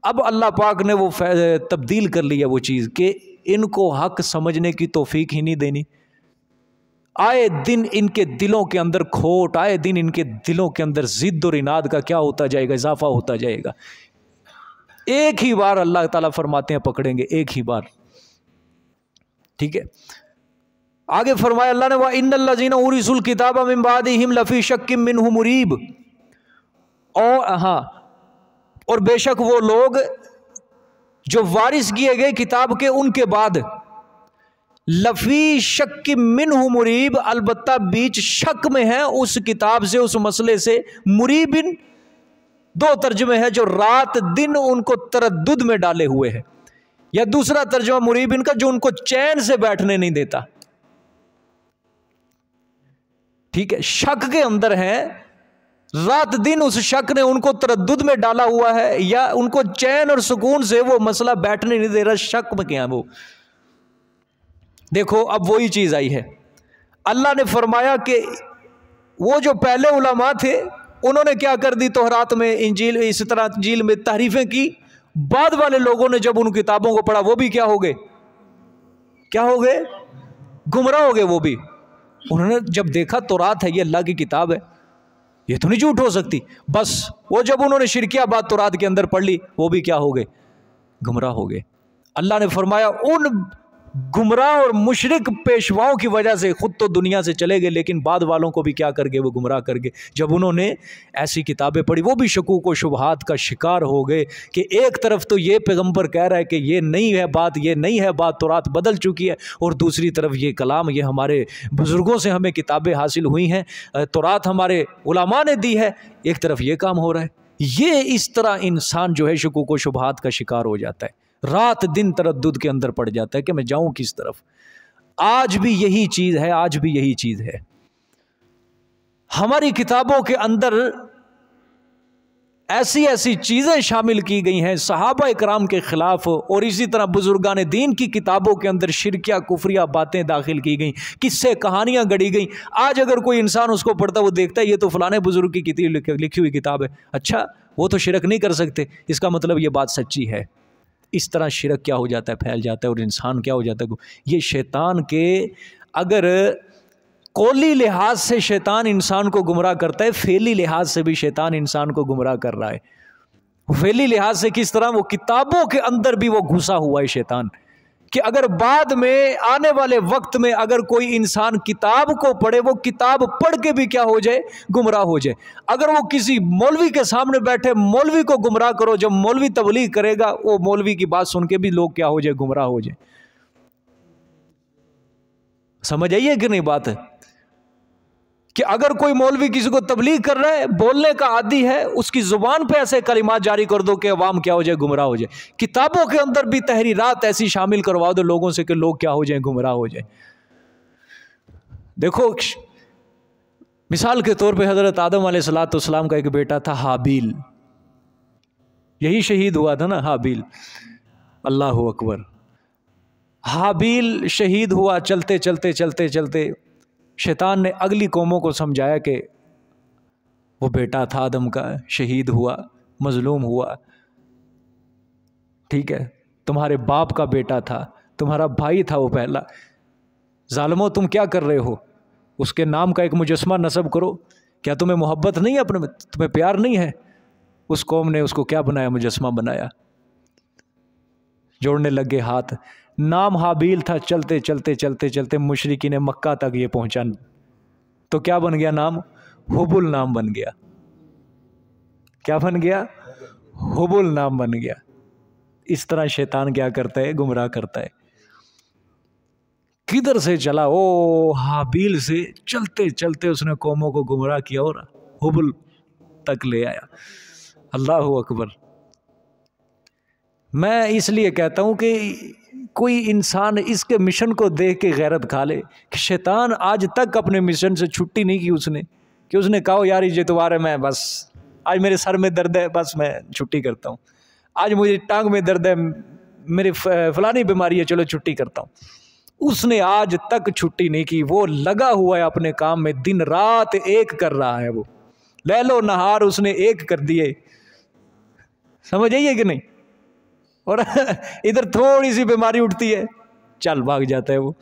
अब अल्लाह पाक ने वो तब्दील कर लिया वो चीज़ कि इनको हक समझने की तौफीक ही नहीं देनी। आए दिन इनके दिलों के अंदर खोट, आए दिन इनके दिलों के अंदर जिद और इनाद का क्या होता जाएगा? इजाफा होता जाएगा। एक ही बार अल्लाह ताला फरमाते हैं पकड़ेंगे, एक ही बार। ठीक है, आगे फरमाया अल्लाह ने, व इन्नल्लज़ीना उरिसुल किताबा मिन बादिहिम लफ़ी शक्किम मिन्हु मुरीब, और हाँ, और बेशक वो लोग जो वारिस किए गए किताब के उनके बाद, लफ़ी शक्किम मिन्हु मुरीब, अलबत्ता बीच शक में है उस किताब से, उस मसले से। मुरीबिन दो तर्जुमे है, जो रात दिन उनको तरद्दुद में डाले हुए है, या दूसरा तर्जुमा मुरीबिन का, जो उनको चैन से बैठने नहीं देता। ठीक है, शक के अंदर है, रात दिन उस शक ने उनको तरद्दुद में डाला हुआ है, या उनको चैन और सुकून से वो मसला बैठने नहीं दे रहा, शक में क्या वो। देखो अब वही चीज आई है, अल्लाह ने फरमाया कि वो जो पहले उलमा थे उन्होंने क्या कर दी, तौरात में, इंजील, इस तरह इंजील में तारीफें की। बाद वाले लोगों ने जब उन किताबों को पढ़ा, वो भी क्या हो गए, क्या हो गए, गुमराह हो गए। वो भी उन्होंने जब देखा तौरात है, ये अल्लाह की किताब है, ये तो नहीं झूठ हो सकती, बस वो जब उन्होंने शिरकिया बात तौरात के अंदर पढ़ ली, वो भी क्या हो गए, गुमराह हो गए। अल्लाह ने फरमाया उन गुमराह और मुशरिक पेशवाओं की वजह से खुद तो दुनिया से चले गए, लेकिन बाद वालों को भी क्या कर गए, वो गुमराह कर गए। जब उन्होंने ऐसी किताबें पढ़ी, वो भी शकूक व शुबहात का शिकार हो गए कि एक तरफ तो ये पैगंबर कह रहा है कि ये नहीं है बात, ये नहीं है बात, तौरात बदल चुकी है, और दूसरी तरफ ये कलाम, ये हमारे बुज़ुर्गों से हमें किताबें हासिल हुई हैं, तौरात हमारे उलमा ने दी है, एक तरफ ये काम हो रहा है। ये इस तरह इंसान जो है शकूक व शुबहात का शिकार हो जाता है, रात दिन तरद्दुद के अंदर पड़ जाता है कि मैं जाऊं किस तरफ। आज भी यही चीज है, आज भी यही चीज है। हमारी किताबों के अंदर ऐसी ऐसी चीजें शामिल की गई हैं सहाबा इकराम के खिलाफ, और इसी तरह बुजुर्गान दीन की किताबों के अंदर शिरकिया कुफरिया बातें दाखिल की गई, किस्से कहानियां गढ़ी गई। आज अगर कोई इंसान उसको पढ़ता, वो देखता है ये तो फलाने बुजुर्ग की लिखी हुई किताब है, अच्छा वो तो शिरक नहीं कर सकते, इसका मतलब ये बात सच्ची है। इस तरह शिरक क्या हो जाता है, फैल जाता है, और इंसान क्या हो जाता है, ये शैतान के, अगर कौली लिहाज से शैतान इंसान को गुमराह करता है, फेली लिहाज से भी शैतान इंसान को गुमराह कर रहा है। फेली लिहाज से किस तरह, वो किताबों के अंदर भी वो घुसा हुआ है शैतान, कि अगर बाद में आने वाले वक्त में अगर कोई इंसान किताब को पढ़े, वो किताब पढ़ के भी क्या हो जाए, गुमराह हो जाए। अगर वो किसी मौलवी के सामने बैठे, मौलवी को गुमराह करो, जब मौलवी तबलीग करेगा, वो मौलवी की बात सुन के भी लोग क्या हो जाए, गुमराह हो जाए। समझ आइए कि नहीं बात है, कि अगर कोई मौलवी किसी को तबलीग कर रहा है, बोलने का आदी है, उसकी जुबान पे ऐसे कलिमात जारी कर दो कि अवाम क्या हो जाए, गुमराह हो जाए। किताबों के अंदर भी तहरीरात ऐसी शामिल करवा दो लोगों से कि लोग क्या हो जाए, गुमराह हो जाए। देखो मिसाल के तौर पे हजरत आदम अलैहिस्सलाम का एक बेटा था हाबील, यही शहीद हुआ था ना, हाबील। अल्लाह अकबर। हाबील शहीद हुआ, चलते चलते चलते चलते शैतान ने अगली कौमों को समझाया कि वो बेटा था आदम का, शहीद हुआ, मजलूम हुआ, ठीक है, तुम्हारे बाप का बेटा था, तुम्हारा भाई था वो पहला, जालिमो तुम क्या कर रहे हो, उसके नाम का एक मुजस्मा नस्ब करो, क्या तुम्हें मोहब्बत नहीं है अपने में, तुम्हें प्यार नहीं है। उस कौम ने उसको क्या बनाया, मुजस्मा बनाया, जोड़ने लगे हाथ। नाम हाबील था, चलते चलते चलते चलते मुशरिकीन मक्का तक ये पहुंचा, तो क्या बन गया नाम, हुबुल नाम बन गया। क्या बन गया, हुबुल नाम बन गया। इस तरह शैतान क्या करता है, गुमराह करता है। किधर से चला, ओ हाबील से चलते चलते उसने कौमों को गुमराह किया और हुबुल तक ले आया। अल्लाह अकबर। मैं इसलिए कहता हूं कि कोई इंसान इसके मिशन को देख के गैरत खा ले कि शैतान आज तक अपने मिशन से छुट्टी नहीं की उसने, कि उसने कहा यार ये तुम्हारे, मैं बस आज मेरे सर में दर्द है, बस मैं छुट्टी करता हूँ, आज मुझे टांग में दर्द है, मेरी फलानी बीमारी है, चलो छुट्टी करता हूँ। उसने आज तक छुट्टी नहीं की, वो लगा हुआ है अपने काम में, दिन रात एक कर रहा है, वो लैलो नहार उसने एक कर दिए। समझ आइए कि नहीं। और इधर थोड़ी सी बीमारी उठती है, चल भाग जाता है वो।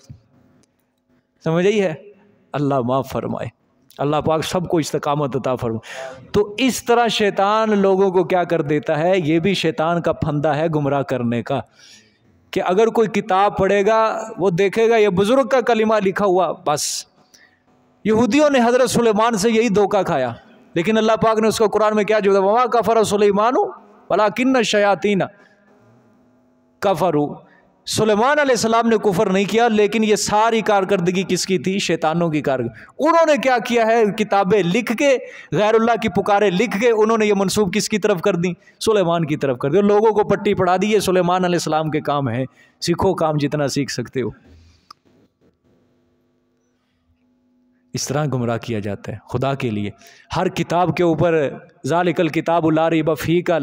समझ आई है। अल्लाह माफ़ फरमाए, अल्लाह पाक सबको इस्तकामत अता फरमाए। तो इस तरह शैतान लोगों को क्या कर देता है, ये भी शैतान का फंदा है गुमराह करने का। कि अगर कोई किताब पढ़ेगा वो देखेगा ये बुजुर्ग का कलिमा लिखा हुआ, बस। यहूदियों ने हजरत सुलेमान से यही धोखा खाया, लेकिन अल्लाह पाक ने उसको कुरान में क्या जवाब, वमा कफर सुलेमानु वलाकिन्न शयातीन कफरू। सुलेमान अलैहिस्सलाम ने कुफर नहीं किया, लेकिन ये सारी कारकर्दगी किसकी थी? शैतानों की कारकर्दगी। उन्होंने क्या किया है? किताबें लिख के, गैरुल्लाह की पुकारें लिख के उन्होंने ये मंसूब किसकी तरफ कर दी? सुलेमान की तरफ कर दी। लोगों को पट्टी पढ़ा दी, ये सुलेमान अलैहिस्सलाम के काम है, सीखो काम जितना सीख सकते हो। इस तरह गुमराह किया जाता है खुदा के लिए। हर किताब के ऊपर ज़ालिकल किताबु ला रैब फीह का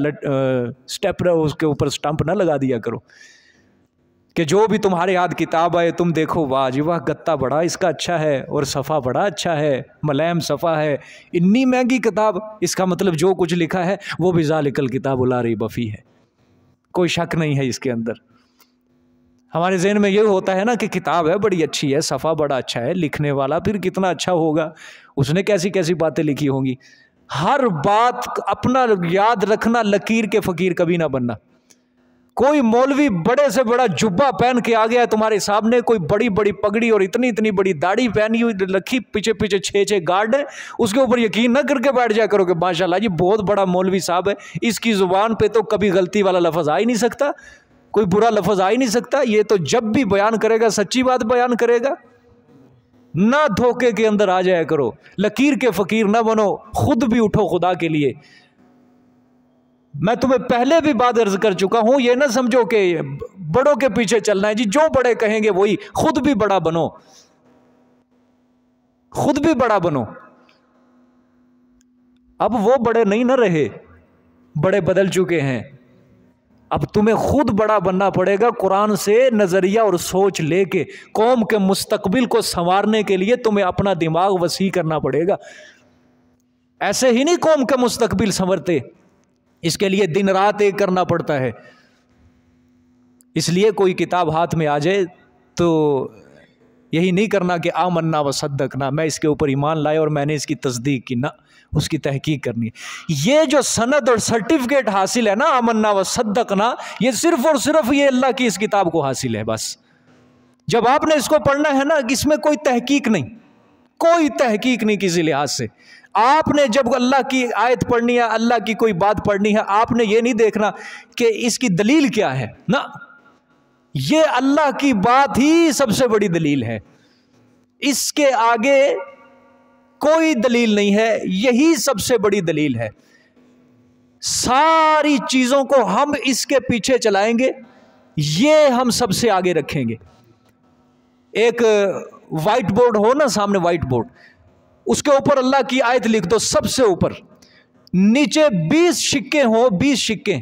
स्टेप उसके ऊपर स्टंप ना लगा दिया करो कि जो भी तुम्हारे याद किताब आए तुम देखो, वाह जी वाह, गत्ता बड़ा इसका अच्छा है और सफ़ा बड़ा अच्छा है, मलैम सफ़ा है, इतनी महंगी किताब, इसका मतलब जो कुछ लिखा है वो भी ज़ालिकल किताबु ला रैब फीह है, कोई शक नहीं है इसके अंदर। हमारे ज़हन में ये होता है ना कि किताब है बड़ी अच्छी है, सफ़ा बड़ा अच्छा है, लिखने वाला फिर कितना अच्छा होगा, उसने कैसी कैसी बातें लिखी होंगी। हर बात अपना याद रखना, लकीर के फ़कीर कभी ना बनना। कोई मौलवी बड़े से बड़ा जुब्बा पहन के आ गया तुम्हारे सामने, कोई बड़ी बड़ी पगड़ी और इतनी इतनी बड़ी दाढ़ी पहनी हुई रखी, पीछे पीछे 6 गार्ड है, उसके ऊपर यकीन न करके बैठ जाया करो कि माशाल्लाह जी बहुत बड़ा मौलवी साहब है, इसकी ज़ुबान पे तो कभी गलती वाला लफ्ज़ आ ही नहीं सकता, कोई बुरा लफ्ज़ आ ही नहीं सकता, ये तो जब भी बयान करेगा सच्ची बात बयान करेगा। ना धोखे के अंदर आ जाया करो, लकीर के फ़कीर ना बनो, खुद भी उठो खुदा के लिए। मैं तुम्हें पहले भी बात अर्ज कर चुका हूं, ये ना समझो कि बड़ों के पीछे चलना है जी, जो बड़े कहेंगे वही, खुद भी बड़ा बनो, खुद भी बड़ा बनो। अब वो बड़े नहीं ना रहे, बड़े बदल चुके हैं, अब तुम्हें खुद बड़ा बनना पड़ेगा। कुरान से नजरिया और सोच लेके कौम के मुस्तकबिल को संवारने के लिए तुम्हें अपना दिमाग वसी करना पड़ेगा। ऐसे ही नहीं कौम का मुस्तकबिल संवरते, इसके लिए दिन रात एक करना पड़ता है। इसलिए कोई किताब हाथ में आ जाए तो यही नहीं करना कि आमन्ना व सद्दकना, मैं इसके ऊपर ईमान लाया और मैंने इसकी तस्दीक की, ना, उसकी तहकीक करनी है। ये जो सनद और सर्टिफिकेट हासिल है ना, आमन्ना व सद्दकना, ये सिर्फ और सिर्फ ये अल्लाह की इस किताब को हासिल है बस। जब आपने इसको पढ़ना है ना, इसमें कोई तहकीक नहीं, कोई तहकीक नहीं किसी लिहाज से। आपने जब अल्लाह की आयत पढ़नी है, अल्लाह की कोई बात पढ़नी है, आपने ये नहीं देखना कि इसकी दलील क्या है, ना, ये अल्लाह की बात ही सबसे बड़ी दलील है, इसके आगे कोई दलील नहीं है, यही सबसे बड़ी दलील है। सारी चीजों को हम इसके पीछे चलाएंगे, ये हम सबसे आगे रखेंगे। एक व्हाइट बोर्ड हो ना सामने, व्हाइट बोर्ड, उसके ऊपर अल्लाह की आयत लिख दो सबसे ऊपर, नीचे 20 सिक्के हो, 20 सिक्के,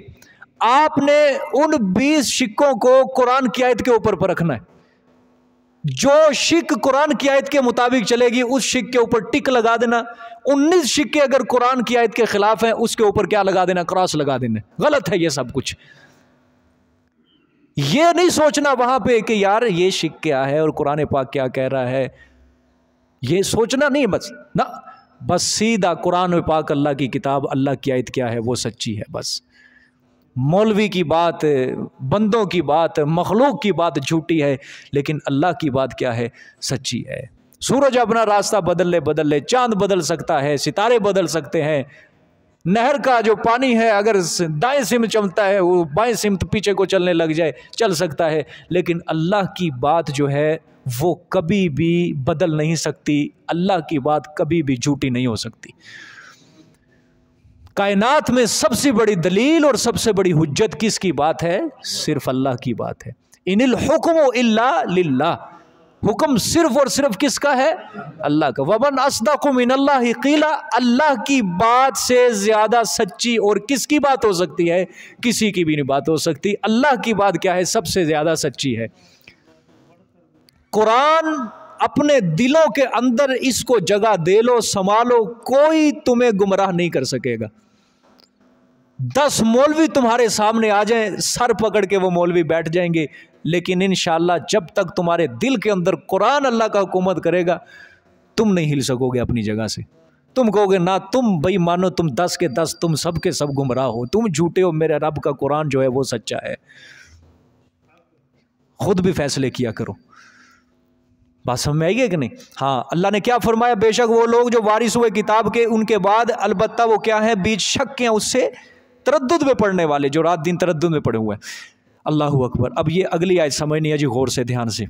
आपने उन 20 सिक्कों को कुरान की आयत के ऊपर पर रखना है। जो शिक कुरान की आयत के मुताबिक चलेगी उस शिक के ऊपर टिक लगा देना। 19 सिक्के अगर कुरान की आयत के खिलाफ है उसके ऊपर क्या लगा देना, क्रॉस लगा देना। गलत है ये सब कुछ। ये नहीं सोचना वहां पे कि यार ये शिक क्या है और कुरान पाक क्या कह रहा है, ये सोचना नहीं बस ना, बस सीधा कुरान पाक अल्लाह की किताब, अल्लाह की आयत क्या है वो सच्ची है बस। मौलवी की बात, बंदों की बात, मखलूक की बात झूठी है, लेकिन अल्लाह की बात क्या है, सच्ची है। सूरज अपना रास्ता बदल ले, चांद बदल सकता है, सितारे बदल सकते हैं, नहर का जो पानी है अगर दाएं सिमत चलता है वो बाएं सिमत पीछे को चलने लग जाए, चल सकता है, लेकिन अल्लाह की बात जो है वो कभी भी बदल नहीं सकती। अल्लाह की बात कभी भी झूठी नहीं हो सकती। कायनात में सबसे बड़ी दलील और सबसे बड़ी हुज्जत किसकी बात है? सिर्फ अल्लाह की बात है। इनिल हुक्मु इल्ला लिल्लाह, हुक्म सिर्फ और सिर्फ किसका है? अल्लाह का। वमन अस्दक़ु मिनल्लाहि क़ीला, अल्लाह की बात से ज्यादा सच्ची और किसकी बात हो सकती है? किसी की भी नहीं बात हो सकती। अल्लाह की बात क्या है? सबसे ज्यादा सच्ची है। कुरान अपने दिलों के अंदर इसको जगह दे लो, संभालो, कोई तुम्हें गुमराह नहीं कर सकेगा। 10 मौलवी तुम्हारे सामने आ जाएं, सर पकड़ के वो मौलवी बैठ जाएंगे, लेकिन इंशाअल्लाह जब तक तुम्हारे दिल के अंदर कुरान अल्लाह का हुकूमत करेगा, तुम नहीं हिल सकोगे अपनी जगह से। तुम कहोगे ना, तुम भाई मानो तुम 10 के 10, तुम सब के सब गुमराह हो, तुम झूठे हो, मेरे रब का कुरान जो है वो सच्चा है। खुद भी फैसले किया करो। बात समझ में आई है कि नहीं? हाँ, अल्लाह ने क्या फरमाया, बेशक वो लोग जो वारिस हुए किताब के उनके बाद अलबत्ता वो क्या है, बीच शक के, उससे तरद्दुद में पढ़ने वाले, जो रात दिन तरद्दुद में पड़े हुए हैं। अल्लाह अकबर। अब ये अगली आयत समझनी है जी गौर से, ध्यान से।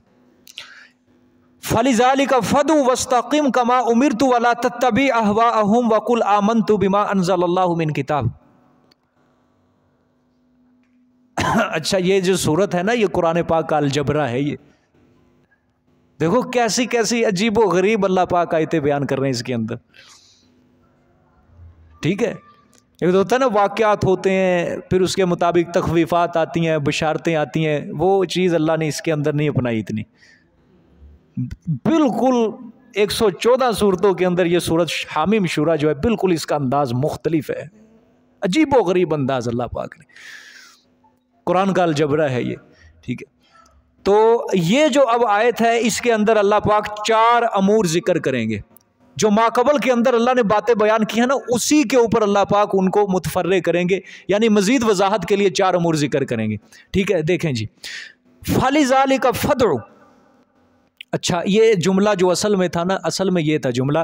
फलिज़ालिका फदु वस्तक़िम कमा उमिरतु वला तत्तबि अहवाअहुम वकुल आमनतु बिमा अंज़लल्लाहु मिन किताब। अच्छा, ये जो सूरत है ना, ये कुरान पाक का अलजबरा है। ये देखो कैसी कैसी अजीब व गरीब अल्लाह पाक आयतें बयान कर रहे हैं इसके अंदर। ठीक है, एक तो होता है ना, वाक़यात होते हैं, फिर उसके मुताबिक तखवीफ़ात आती हैं, बशारतें आती हैं, वो चीज़ अल्लाह ने इसके अंदर नहीं अपनाई इतनी। बिल्कुल 114 सूरतों के अंदर ये सूरत हामीम शुरा जो है, बिल्कुल इसका अंदाज मुख्तलिफ है, अजीब व गरीब अंदाज अल्लाह पाक ने, कुरान का अलजबरा है ये। ठीक है, तो ये जो अब आयत है इसके अंदर अल्लाह पाक 4 अमूर जिक्र करेंगे। जो माकबल के अंदर अल्लाह ने बातें बयान की है ना, उसी के ऊपर अल्लाह पाक उनको मुतफर्रे करेंगे, यानी मजीद वजाहत के लिए 4 अमूर जिक्र करेंगे। ठीक है, देखें जी, फलिज़ालिका फदउ। अच्छा, ये जुमला जो असल में था ना, असल में ये था जुमला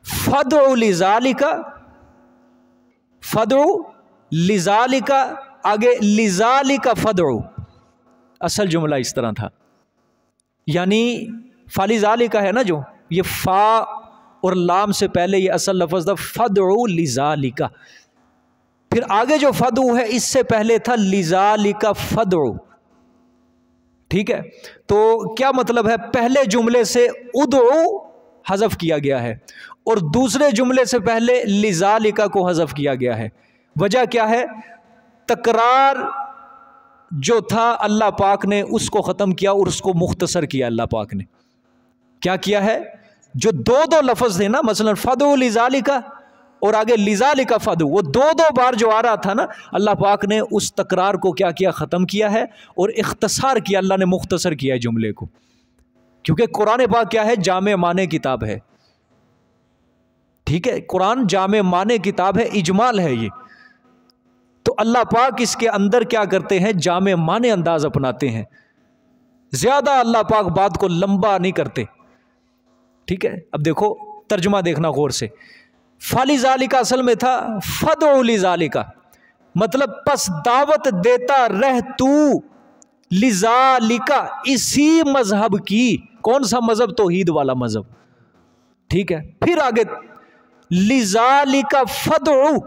फदउ लिज़ालिका, फदउ लिज़ालिका, आगे लिज़ालिका फदउ, असल जुमला इस तरह था। यानी फलिज़ालिका है ना, जो ये फा और लाम से पहले ये असल लफ्ज़ था फदउ लिज़ालिका, फिर आगे जो फदउ है इससे पहले था लिज़ालिका फदउ। ठीक है, तो क्या मतलब है, पहले जुमले से उदउ हज़फ किया गया है और दूसरे जुमले से पहले लिज़ालिका को हज़फ किया गया है। वजह क्या है, तकरार जो था अल्लाह पाक ने उसको ख़त्म किया और उसको मुख्तसर किया। अल्लाह पाक ने क्या किया है, जो 2-2 लफ्ज़ थे ना, मसलन फदउ लिज़ालिका और आगे लिज़ालिका फदउ, वो 2-2 बार जो आ रहा था ना, अल्लाह पाक ने उस तकरार को क्या किया, ख़त्म किया है और इख्तसार किया, अल्लाह ने मुख्तसर किया है जुमले को। क्योंकि कुरान पाक क्या है, जामे माने किताब है। ठीक है, कुरान जामे माने किताब है, इजमाल है ये। तो अल्लाह पाक इसके अंदर क्या करते हैं, जामे माने अंदाज अपनाते हैं, ज़्यादा अल्लाह पाक बात को लंबा नहीं करते। ठीक है, अब देखो तर्जुमा देखना गौर से। फलिज़ालिका असल में था फदउ लिज़ालिका, मतलब पस दावत देता रह तू लिज़ालिका, इसी मजहब की। कौन सा मजहब, तौहीद वाला मजहब। ठीक है, फिर आगे लिज़ालिका फदउ,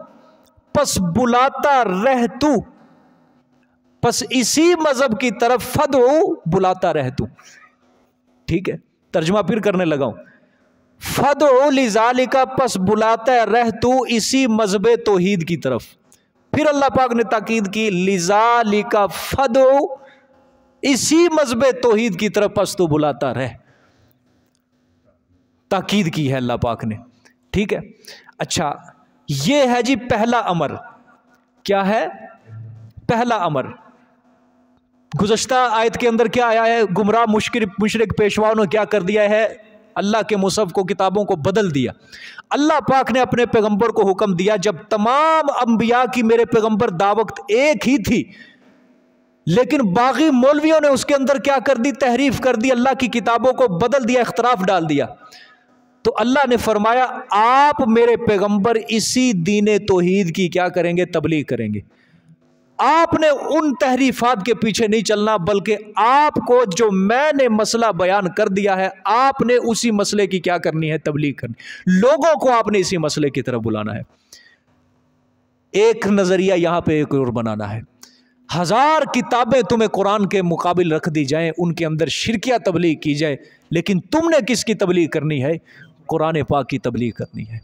पस बुलाता रह तू, पस इसी मजहब की तरफ फदउ, बुलाता रह तू। ठीक है, तर्जुमा फिर करने लगा हूं, फदउ लिज़ालिका, पस बुलाता रह तू इसी मजहब तौहीद की तरफ। फिर अल्लाह पाक ने ताकीद की, लिज़ालिका फदउ, इसी मजहब तौहीद की तरफ पस तो बुलाता रह, ताकीद की है अल्लाह पाक ने। ठीक है, अच्छा, ये है जी पहला अमर। क्या है पहला अमर? गुज़श्ता आयत के अंदर क्या आया है, गुमराह मुशरिक पेशवाओं ने क्या कर दिया है, अल्लाह के मुसहफ को, किताबों को बदल दिया। अल्लाह पाक ने अपने पैगंबर को हुक्म दिया, जब तमाम अंबिया की मेरे पैगंबर दावत एक ही थी, लेकिन बागी मौलवियों ने उसके अंदर क्या कर दी, तहरीफ कर दी, अल्लाह की किताबों को बदल दिया, इख्तराफ डाल दिया। तो अल्लाह ने फरमाया, आप मेरे पैगंबर इसी दीन तौहीद की क्या करेंगे, तबलीग करेंगे। आपने उन तहरीफात के पीछे नहीं चलना, बल्कि आपको जो मैंने मसला बयान कर दिया है, आपने उसी मसले की क्या करनी है, तबलीग करनी। लोगों को आपने इसी मसले की तरफ बुलाना है। एक नजरिया यहां पे एक और बनाना है। 1000 किताबें तुम्हें कुरान के मुकाबिल रख दी जाएं, उनके अंदर शिरकिया तबलीग की जाए, लेकिन तुमने किसकी तबलीग करनी है, कुरान पाक की तबलीग करनी है।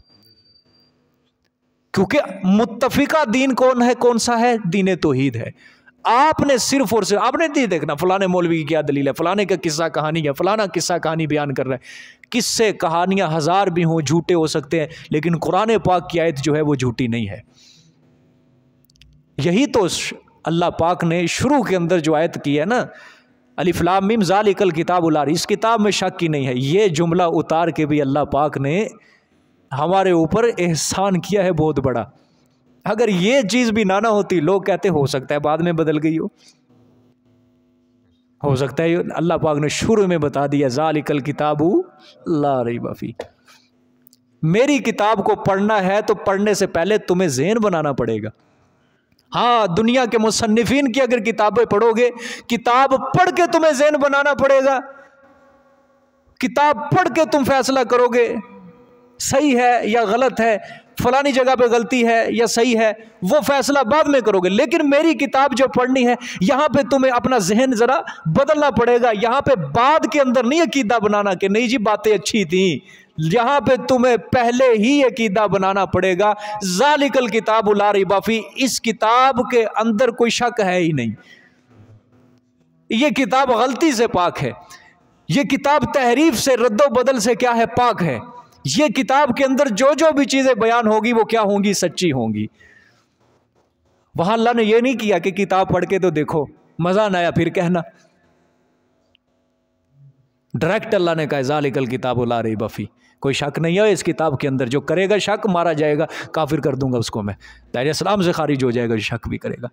क्योंकि मुत्तफिका दीन कौन है, कौन सा है, दीन तौहीद है। आपने सिर्फ और सिर्फ, आपने नहीं देखना फलाने मौलवी की क्या दलील है, फलाने का किस्सा कहानी है, फलाना किस्सा कहानी बयान कर रहा है। किस्से कहानियां 1000 भी हों, झूठे हो सकते हैं, लेकिन कुरान पाक की आयत जो है वो झूठी नहीं है। यही तो अल्लाह पाक ने शुरू के अंदर जो आयत की है ना, अलिफ लाम मीम ज़ालिकल किताबुल ला रैब, इस किताब में शक की नहीं है। ये जुमला उतार के भी अल्लाह पाक ने हमारे ऊपर एहसान किया है बहुत बड़ा। अगर ये चीज़ भी ना होती, लोग कहते हो सकता है बाद में बदल गई हो। हो सकता है अल्लाह पाक ने शुरू में बता दिया ज़ालिकल किताबु ला रैब फीह। मेरी किताब को पढ़ना है तो पढ़ने से पहले तुम्हें ज़हन बनाना पड़ेगा। हाँ, दुनिया के मुसन्निफीन की अगर किताबें पढ़ोगे, किताब पढ़ के तुम्हें ज़हन बनाना पड़ेगा। किताब पढ़ के तुम फैसला करोगे सही है या गलत है, फलानी जगह पे गलती है या सही है, वो फैसला बाद में करोगे। लेकिन मेरी किताब जो पढ़नी है, यहां पे तुम्हें अपना जहन जरा बदलना पड़ेगा। यहां पे बाद के अंदर नहीं अकीदा बनाना कि नहीं जी बातें अच्छी थी, यहां पे तुम्हें पहले ही अकीदा बनाना पड़ेगा। ज़ालिकल किताबु ला रैब फीह, इस किताब के अंदर कोई शक है ही नहीं। ये किताब गलती से पाक है, ये किताब तहरीफ से, रद्दो बदल से क्या है, पाक है। ये किताब के अंदर जो जो भी चीजें बयान होगी वो क्या होंगी, सच्ची होंगी। वहां अल्लाह ने यह नहीं किया कि किताब पढ़ के तो देखो, मजा ना आया फिर कहना। डायरेक्ट अल्लाह ने कहा ज़ालिकल किताबु ला रैब फीह, कोई शक नहीं है इस किताब के अंदर। जो करेगा शक, मारा जाएगा, काफिर कर दूंगा उसको मैं, दायरे इस्लाम से खारिज हो जाएगा, शक भी करेगा।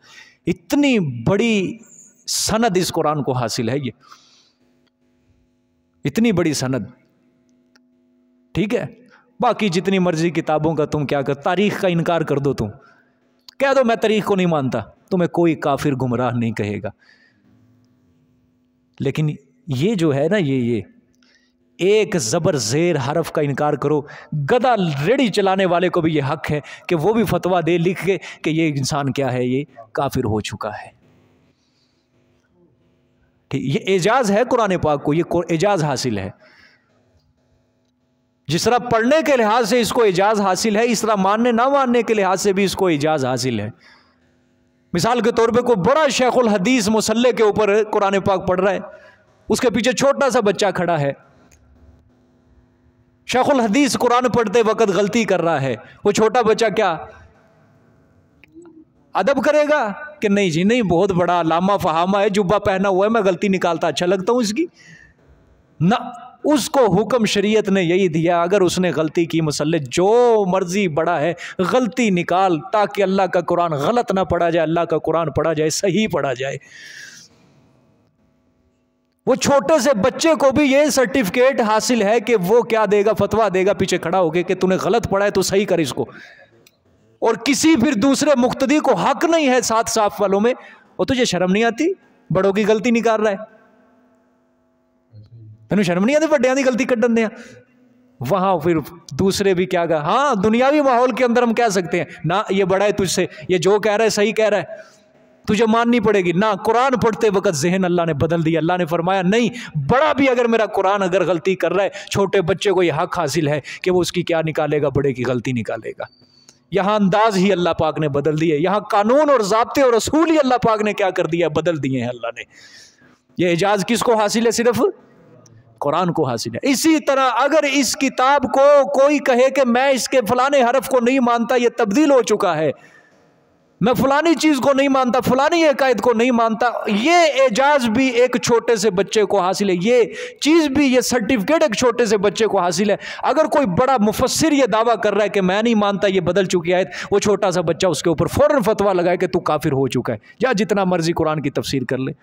इतनी बड़ी सनद इस कुरान को हासिल है, ये इतनी बड़ी सनद। ठीक है, बाकी जितनी मर्जी किताबों का तुम क्या कर, तारीख का इनकार कर दो, तुम कह दो मैं तारीख को नहीं मानता, तुम्हें कोई काफिर गुमराह नहीं कहेगा। लेकिन ये जो है ना, ये एक ज़बर ज़ेर हरफ का इनकार करो, गधा रेडी चलाने वाले को भी ये हक है कि वो भी फतवा दे लिख के कि ये इंसान क्या है, ये काफिर हो चुका है। ठीक, ये एजाज है कुरान पाक को, ये एजाज हासिल है। जिस तरह पढ़ने के लिहाज से इसको एजाज हासिल है, इस तरह मानने ना मानने के लिहाज से भी इसको एजाज हासिल है। मिसाल के तौर पे कोई बड़ा शेखुल हदीस मुसल्ले के ऊपर कुरान पाक पढ़ रहा है, उसके पीछे छोटा सा बच्चा खड़ा है, शेखुल हदीस कुरान पढ़ते वक्त गलती कर रहा है, वो छोटा बच्चा क्या अदब करेगा कि नहीं जी नहीं, बहुत बड़ा लामा फहामा है, जुब्बा पहना हुआ है, मैं गलती निकालता अच्छा लगता हूं इसकी ना। उसको हुक्म शरीयत ने यही दिया, अगर उसने गलती की, मुसल्ले जो मर्जी बड़ा है, गलती निकाल, ताकि अल्लाह का कुरान गलत ना पढ़ा जाए, अल्लाह का कुरान पढ़ा जाए, सही पढ़ा जाए। वो छोटे से बच्चे को भी ये सर्टिफिकेट हासिल है कि वो क्या देगा, फतवा देगा पीछे खड़ा होके कि तूने गलत पढ़ा है तो सही कर इसको। और किसी फिर दूसरे मुक्तदी को हक नहीं है साथ साफ वालों में, वो तुझे शर्म नहीं आती, बड़ों की गलती निकाल रहा है, तेन शर्म नहीं आती बड़िया की गलती कड्डन दिया। वहां फिर दूसरे भी क्या कहा, हाँ दुनियावी माहौल के अंदर हम कह सकते हैं ना ये बड़ा है तुझसे, ये जो कह रहा है सही कह रहा है, तुझे माननी पड़ेगी ना। कुरान पढ़ते वक्त जहन अल्लाह ने बदल दिया। अल्लाह ने फरमाया नहीं, बड़ा भी अगर मेरा कुरान अगर गलती कर रहा है, छोटे बच्चे को यह हक हासिल है कि वो उसकी क्या निकालेगा, बड़े की गलती निकालेगा। यहाँ अंदाज ही अल्लाह पाक ने बदल दिए, यहाँ कानून और ज़ाब्ते और रसूल ही अल्लाह पाक ने क्या कर दिया, बदल दिए हैं अल्लाह ने। ये एजाज किसको हासिल है, सिर्फ कुरान को हासिल है। इसी तरह अगर इस किताब को कोई कहे कि मैं इसके फलाने हरफ को नहीं मानता, ये तब्दील हो चुका है, मैं फलानी चीज को नहीं मानता, फलानी अकायद को नहीं मानता, ये एजाज भी एक छोटे से बच्चे को हासिल है, ये चीज भी, ये सर्टिफिकेट एक छोटे से बच्चे को हासिल है। अगर कोई बड़ा मुफस्सिर ये दावा कर रहा है कि मैं नहीं मानता, ये बदल चुकी आयत, वो छोटा सा बच्चा उसके ऊपर फौरन फतवा लगाए कि तू काफिर हो चुका है, या जितना मर्जी कुरान की तफसीर कर ले,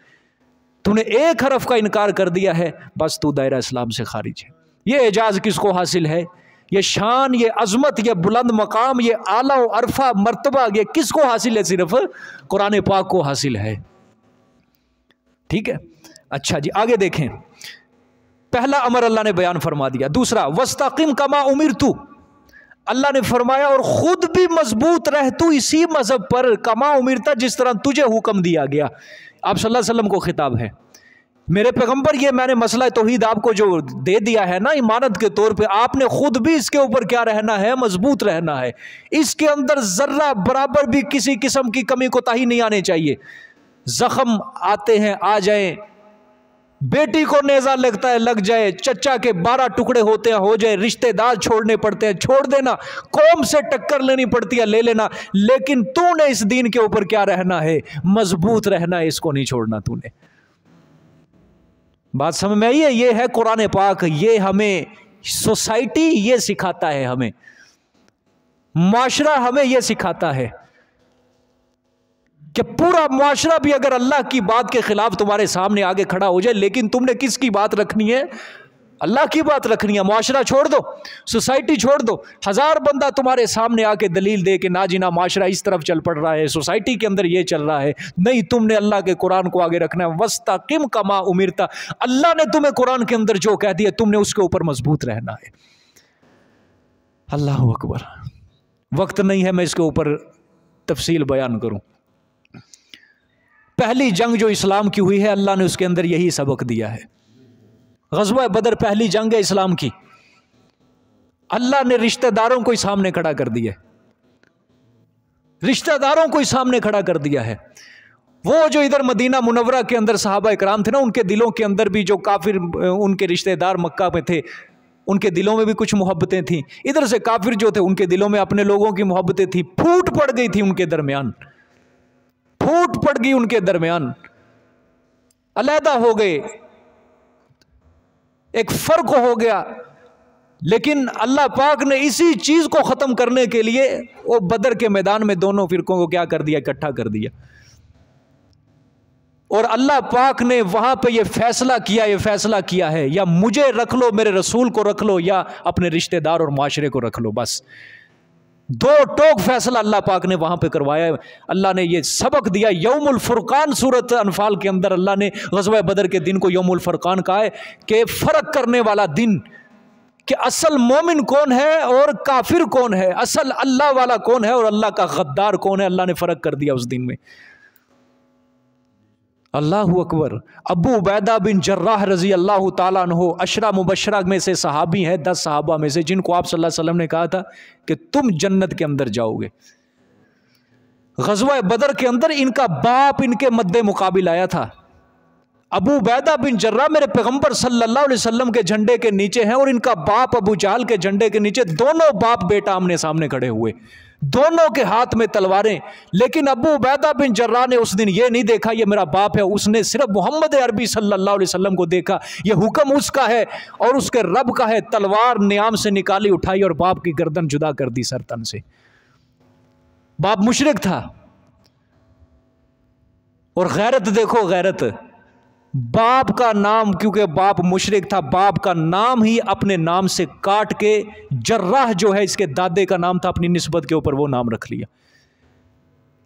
तूने एक हरफ का इनकार कर दिया है, बस तू दायरा इस्लाम से खारिज है। ये एजाज किसको हासिल है, ये शान, ये अजमत, ये बुलंद मकाम, ये आला व अरफा मर्तबा, ये किसको हासिल है, सिर्फ कुरान पाक को हासिल है। ठीक है, अच्छा जी आगे देखें। पहला अमर अल्लाह ने बयान फरमा दिया। दूसरा, वस्तकिम कमा उमिरतु, अल्लाह ने फरमाया और खुद भी मजबूत रह तू इसी मजहब पर, कमा उमिरता, जिस तरह तुझे हुक्म दिया गया। आप सल्लल्लाहु अलैहि वसल्लम को खिताब है, मेरे पैगंबर, ये मैंने मसला तौहीद आपको जो दे दिया है ना इमानत के तौर पे, आपने खुद भी इसके ऊपर क्या रहना है, मजबूत रहना है। इसके अंदर जर्रा बराबर भी किसी किस्म की कमी कोताही नहीं आने चाहिए। जख्म आते हैं आ जाए, बेटी को नेजा लगता है लग जाए, चचा के 12 टुकड़े होते हैं हो जाए, रिश्तेदार छोड़ने पड़ते हैं छोड़ देना, कौम से टक्कर लेनी पड़ती है ले लेना, लेकिन तूने इस दीन के ऊपर क्या रहना है, मजबूत रहना है, इसको नहीं छोड़ना तूने। बात समझ में आई है? ये है कुरान पाक, ये हमें सोसाइटी ये सिखाता है, हमें माशरा हमें ये सिखाता है। कि पूरा मुआशरा भी अगर अल्लाह की बात के खिलाफ तुम्हारे सामने आगे खड़ा हो जाए, लेकिन तुमने किसकी बात रखनी है? अल्लाह की बात रखनी है। मुआशरा छोड़ दो, सोसाइटी छोड़ दो, 1000 बंदा तुम्हारे सामने आके दलील दे के ना जीना मुआशरा इस तरफ चल पड़ रहा है, सोसाइटी के अंदर ये चल रहा है, नहीं, तुमने अल्लाह के कुरान को आगे रखना है। वस्तकिम कमा उमिरता, अल्लाह ने तुम्हें कुरान के अंदर जो कह दिया तुमने उसके ऊपर मजबूत रहना है। अल्लाह अकबर। वक्त नहीं है मैं इसके ऊपर तफसील बयान करूं। पहली जंग जो इस्लाम की हुई है, अल्लाह ने उसके अंदर यही सबक दिया है। ग़ज़वा बदर पहली जंग है इस्लाम की। अल्लाह ने रिश्तेदारों को ही सामने खड़ा कर दिया, रिश्तेदारों को ही सामने खड़ा कर दिया है। वो जो इधर मदीना मुनव्वरा के अंदर सहाबा इकराम थे ना, उनके दिलों के अंदर भी जो काफिर उनके रिश्तेदार मक्का में थे, उनके दिलों में भी कुछ मोहब्बतें थीं। इधर से काफिर जो थे उनके दिलों में अपने लोगों की मोहब्बतें थी। फूट पड़ गई थी उनके दरमियान, फूट पड़ गई उनके दरमियान, अलहदा हो गए, एक फर्क हो गया। लेकिन अल्लाह पाक ने इसी चीज को खत्म करने के लिए वो बदर के मैदान में दोनों फिरकों को क्या कर दिया? इकट्ठा कर दिया। और अल्लाह पाक ने वहां पे ये फैसला किया है, या मुझे रख लो, मेरे रसूल को रख लो, या अपने रिश्तेदार और माशरे को रख लो। बस दो टोक फैसला अल्लाह पाक ने वहां पे करवाया है। अल्लाह ने ये सबक दिया। यौमुल फुरकान सूरत अनफाल के अंदर अल्लाह ने ग़ज़वा बदर के दिन को यौमुल फुरकान कहा है कि फर्क करने वाला दिन, कि असल मोमिन कौन है और काफिर कौन है, असल अल्लाह वाला कौन है और अल्लाह का गद्दार कौन है। अल्लाह ने फर्क कर दिया उस दिन में। अल्लाहु अकबर। अबू उबैदा बिन जर्राह रजी अल्लाह ताला अन्हु अशरा मुबशरा में से सहाबी हैं, 10 सहाबा में से, जिनको आप सल्लल्लाहु अलैहि वसल्लम ने कहा था कि तुम जन्नत के अंदर जाओगे। ग़ज़वा बदर के अंदर इनका बाप इनके मद्दे मुकाबिल आया था। अबू उबैदा बिन जर्राह मेरे पैगंबर सल्लल्लाहु अलैहि वसल्लम के झंडे के नीचे हैं, और इनका बाप अबू जहल के झंडे के नीचे, दोनों बाप बेटा आमने सामने खड़े हुए, दोनों के हाथ में तलवारें। लेकिन अबू उबैदा बिन जर्राह ने उस दिन ये नहीं देखा ये मेरा बाप है, उसने सिर्फ मोहम्मद अरबी सल्लल्लाहु अलैहि वसल्लम को देखा। ये हुक्म उसका है और उसके रब का है। तलवार नियाम से निकाली, उठाई और बाप की गर्दन जुदा कर दी सर तन से। बाप मुशरिक था, और गैरत देखो, गैरत, बाप का नाम, क्योंकि बाप मुशरिक था, बाप का नाम ही अपने नाम से काट के जर्राह जो है इसके दादे का नाम था, अपनी निस्बत के ऊपर वो नाम रख लिया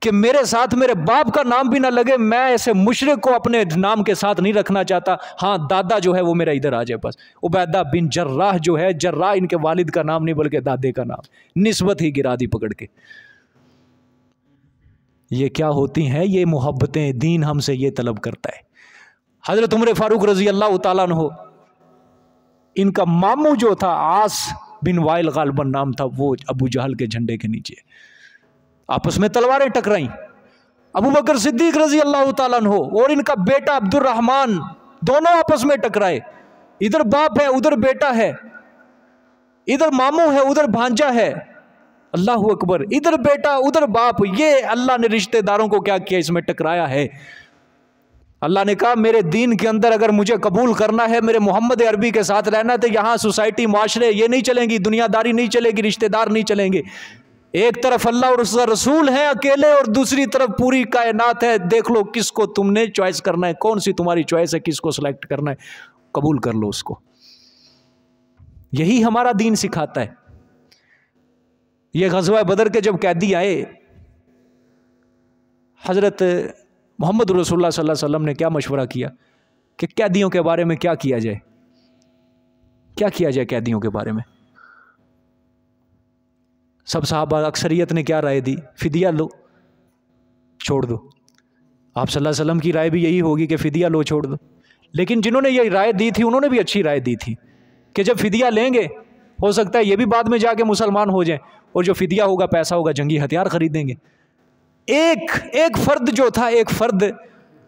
कि मेरे साथ मेरे बाप का नाम भी ना लगे, मैं ऐसे मुशरिक को अपने नाम के साथ नहीं रखना चाहता। हाँ, दादा जो है वो मेरा इधर आ जाए बस। उबैदा बिन जर्राह जो है, जर्राह इनके वालिद का नाम नहीं बल्कि दादे का नाम, निस्बत ही गिरा दी पकड़ के। ये क्या होती हैं ये मोहब्बतें, दीन हमसे ये तलब करता है। हजरत उमर फारूक रजी अल्लाह ताला अन्हु, इनका मामू जो था आस बिन वाइल गालबन नाम था, वो अबू जहल के झंडे के नीचे आपस में तलवारें टकराई। अबू बकर सिद्दीक रजी अल्लाह ताला अन्हु और इनका बेटा अब्दुर्रहमान दोनों आपस में टकराए। इधर बाप है, उधर बेटा है, इधर मामू है, उधर भांजा है। अल्लाह अकबर। इधर बेटा उधर बाप, ये अल्लाह ने रिश्तेदारों को क्या किया? इसमें टकराया है। अल्लाह ने कहा मेरे दीन के अंदर अगर मुझे कबूल करना है, मेरे मोहम्मद अरबी के साथ रहना है, तो यहाँ सोसाइटी माशरे ये नहीं चलेंगी, दुनियादारी नहीं चलेगी, रिश्तेदार नहीं चलेंगे। एक तरफ अल्लाह और उसका रसूल है अकेले, और दूसरी तरफ पूरी कायनात है। देख लो किसको तुमने चॉइस करना है, कौन सी तुम्हारी चॉइस है, किसको सिलेक्ट करना है, कबूल कर लो उसको। यही हमारा दीन सिखाता है। ये ग़ज़वा बदर के जब कैदी आए, हज़रत मोहम्मद रसूलुल्लाह सल्लल्लाहु अलैहि वसल्लम ने क्या मशवरा किया कि कैदियों के बारे में क्या किया जाए, क्या किया जाए कैदियों के बारे में। सब साहबा अक्सरियत ने क्या राय दी? फिदिया लो, छोड़ दो। आप सल्लल्लाहु अलैहि वसल्लम की राय भी यही होगी कि फिदिया लो, छोड़ दो। लेकिन जिन्होंने ये राय दी थी उन्होंने भी अच्छी राय दी थी कि जब फिदिया लेंगे हो सकता है ये भी बाद में जाके मुसलमान हो जाए, और जो फिदिया होगा पैसा होगा जंगी हथियार खरीदेंगे। एक फर्द जो था, एक फर्द,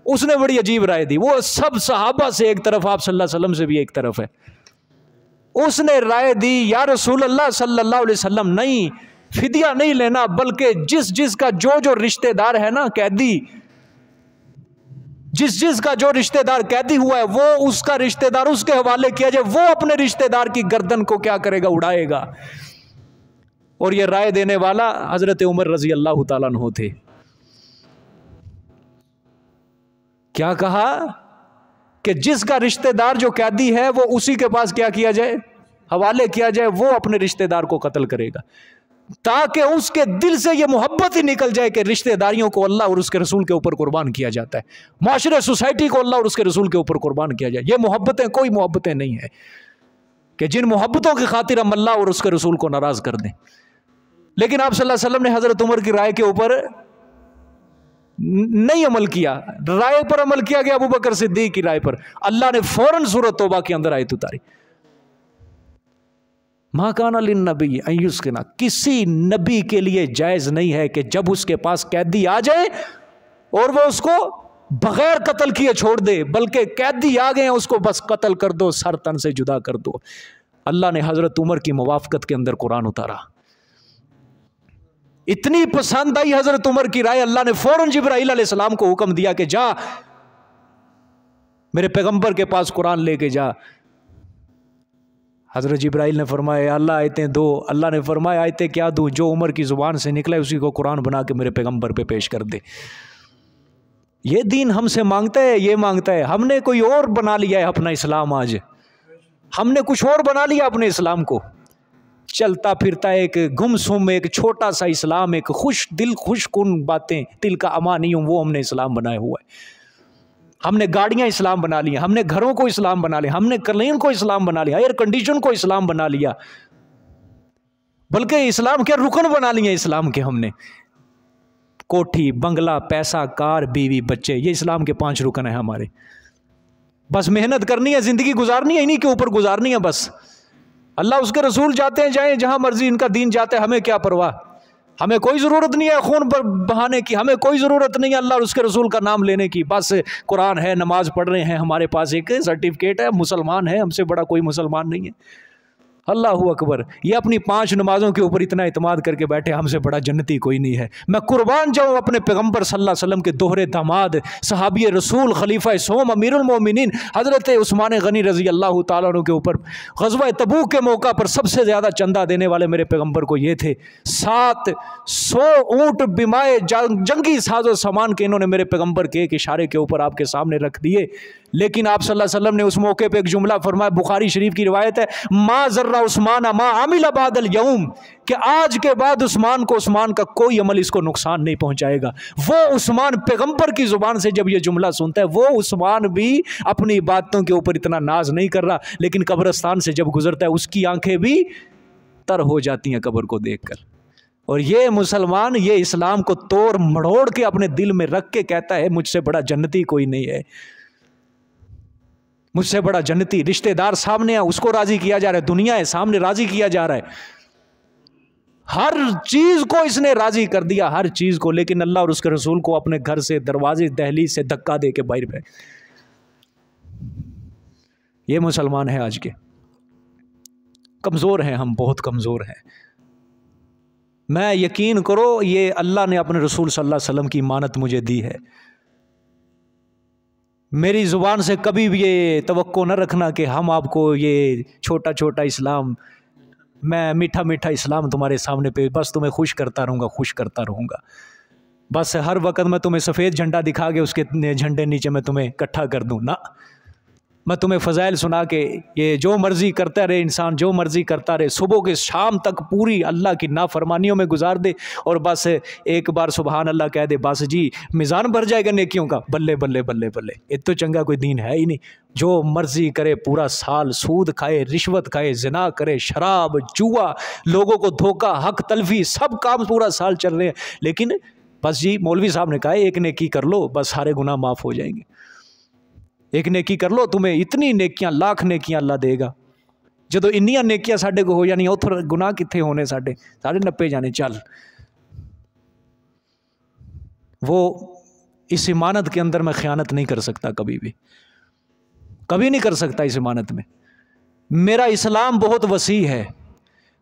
उसने बड़ी अजीब राय दी। वो सब सहाबा से एक तरफ, आप सल्लल्लाहु अलैहि वसल्लम से भी एक तरफ है। उसने राय दी या रसूल अल्लाह सल्लल्लाहु अलैहि वसल्लम, नहीं फिदिया नहीं लेना, बल्कि जिसका जो रिश्तेदार है ना कैदी, जिसका जो रिश्तेदार कैदी हुआ है वो उसका रिश्तेदार उसके हवाले किया जाए, वो अपने रिश्तेदार की गर्दन को क्या करेगा? उड़ाएगा। और ये राय देने वाला हजरत उमर रजी अल्लाह ताला अन्हु थे। क्या कहा कि जिसका रिश्तेदार जो कैदी है वो उसी के पास क्या किया जाए, हवाले किया जाए, वो अपने रिश्तेदार को कत्ल करेगा, ताकि उसके दिल से ये मोहब्बत ही निकल जाए कि रिश्तेदारियों को अल्लाह और उसके रसूल के ऊपर कुर्बान किया जाता है, माशरे सोसाइटी को अल्लाह और उसके रसूल के ऊपर कुर्बान किया जाए। ये मोहब्बतें कोई मोहब्बतें नहीं है कि जिन मोहब्बतों की खातिर हम अल्लाह और उसके रसूल को नाराज कर दें। लेकिन आप सल्लल्लाहु अलैहि वसल्लम ने हजरत उमर की राय के ऊपर नहीं अमल किया, राय पर अमल किया गया अबू बकर सिद्दीक की राय पर। अल्लाह ने फौरन सूरत तौबा के अंदर आयत उतारी, मा काना लिन नबी अय्युस्किना, किसी नबी के लिए जायज नहीं है कि जब उसके पास कैदी आ जाए और वो उसको बगैर कत्ल किए छोड़ दे, बल्कि कैदी आ गए हैं उसको बस कत्ल कर दो, सर तन से जुदा कर दो। अल्लाह ने हजरत उमर की मुवाफकत के अंदर कुरान उतारा। इतनी पसंद आई हजरत उमर की राय, अल्लाह ने फौरन जिब्राइल अलैहिस्सलाम को हुक्म दिया कि जा मेरे पैगंबर के पास कुरान लेके जा। हजरत जिब्राइल ने फरमाया अल्लाह आयतें दो। अल्लाह ने फरमाया आयतें क्या दूं, जो उमर की ज़ुबान से निकला उसी को कुरान बना के मेरे पैगंबर पे पेश कर दे। ये दीन हमसे मांगता है, ये मांगता है। हमने कोई और बना लिया है अपना इस्लाम, आज हमने कुछ और बना लिया अपने इस्लाम को। चलता फिरता एक गुमसुम एक छोटा सा इस्लाम, एक खुश दिल खुशकुन बातें, दिल का अमानियम, वो हमने इस्लाम बनाया हुआ है। हमने गाड़ियां इस्लाम बना ली, हमने घरों को इस्लाम बना लिया, हमने क्लीन को इस्लाम बना लिया, एयर कंडीशन को इस्लाम बना लिया, बल्कि इस्लाम के रुकन बना लिए इस्लाम के हमने। कोठी, बंगला, पैसा, कार, बीवी, बच्चे, ये इस्लाम के 5 रुकन है हमारे। बस मेहनत करनी है, जिंदगी गुजारनी है, इन्हीं के ऊपर गुजारनी है बस। अल्लाह उसके रसूल जाते हैं जाएं जहां मर्जी, इनका दीन जाते हैं, हमें क्या परवाह। हमें कोई ज़रूरत नहीं है खून पर बहाने की, हमें कोई ज़रूरत नहीं है अल्लाह और उसके रसूल का नाम लेने की। बस कुरान है, नमाज पढ़ रहे हैं, हमारे पास एक सर्टिफिकेट है, मुसलमान है, हमसे बड़ा कोई मुसलमान नहीं है। अल्लाहू अकबर। ये अपनी 5 नमाजों के ऊपर इतना इत्मीनान करके बैठे, हमसे बड़ा जन्नती कोई नहीं है। मैं कुर्बान जाऊँ अपने पैगंबर सल्लल्लाहु अलैहि वसल्लम के दोहरे दामाद, सहाबी रसूल, खलीफा सोम, अमीरुल मोमिनीन हज़रत उस्मान गनी रज़ी अल्लाह तआला अन्हु के ऊपर ग़ज़वा तबूक के मौका पर सबसे ज़्यादा चंदा देने वाले मेरे पैगंबर को ये थे। 700 ऊँट बिमाए जंगी साजो सामान के इन्होंने मेरे पैगंबर के एक इशारे के ऊपर आपके सामने रख दिए। लेकिन आप सल्लल्लाहु अलैहि वसल्लम ने उस मौके पे एक जुमला फरमाया, बुखारी शरीफ की रिवायत है, मा ज़र्रा उस्मान मा अमिल बादल यौम, कि आज के बाद उस्मान को, उस्मान का कोई अमल इसको नुकसान नहीं पहुंचाएगा। वो उस्मान पैगंबर की जुबान से जब ये जुमला सुनता है, वो उस्मान भी अपनी इबादतों के ऊपर इतना नाज नहीं कर रहा, लेकिन कब्रिस्तान से जब गुजरता है उसकी आंखें भी तर हो जाती हैं कब्र को देखकर। और ये मुसलमान ये इस्लाम को तोड़ मड़ोड़ के अपने दिल में रख के कहता है मुझसे बड़ा जन्नती कोई नहीं है, मुझसे बड़ा जन्नती। रिश्तेदार सामने है, उसको राजी किया जा रहा है, दुनिया है सामने, राजी किया जा रहा है, हर चीज को इसने राजी कर दिया, हर चीज को। लेकिन अल्लाह और उसके रसूल को अपने घर से, दरवाजे, दहलीज से धक्का दे के बाहर फेंक। ये मुसलमान है आज के। कमजोर हैं हम, बहुत कमजोर हैं। मैं यकीन करो, ये अल्लाह ने अपने रसूल सल्लल्लाहु अलैहि वसल्लम की इमानत मुझे दी है। मेरी ज़ुबान से कभी भी ये तवक्को न रखना कि हम आपको ये छोटा छोटा इस्लाम, मैं मीठा मीठा इस्लाम तुम्हारे सामने पे बस तुम्हें खुश करता रहूँगा, खुश करता रहूँगा। बस हर वक्त मैं तुम्हें सफ़ेद झंडा दिखा के उसके झंडे नीचे मैं तुम्हें इकट्ठा कर दूँ ना। मैं तुम्हें फ़ज़ाइल सुना के ये जो मर्ज़ी करता रहे इंसान, जो मर्ज़ी करता रहे, सुबह के शाम तक पूरी अल्लाह की नाफरमानियों में गुजार दे और बस एक बार सुबहान अल्लाह कह दे, बस जी मीज़ान भर जाएगा नेकियों का। बल्ले बल्ले बल्ले बल्ले, ये तो चंगा कोई दीन है ही नहीं। जो मर्ज़ी करे पूरा साल, सूद खाए, रिश्वत खाए, ज़िना करे, शराब, जुआ, लोगों को धोखा, हक तलफी, सब काम पूरा साल चल रहे हैं। लेकिन बस जी मौलवी साहब ने कहा एक नेकी कर लो, बस सारे गुनाह माफ़ हो जाएंगे। एक नेकी कर लो, तुम्हें इतनी नेकियां, लाख नेकियां अल्लाह देगा। जो इन्नियां नेकियां साढ़े को हो जानी, उधर गुनाह कितने होने, साढ़े नप्पे जाने। चल, वो इस इमानत के अंदर मैं ख़यानत नहीं कर सकता, कभी भी, कभी नहीं कर सकता इस इमानत में। मेरा इस्लाम बहुत वसी है,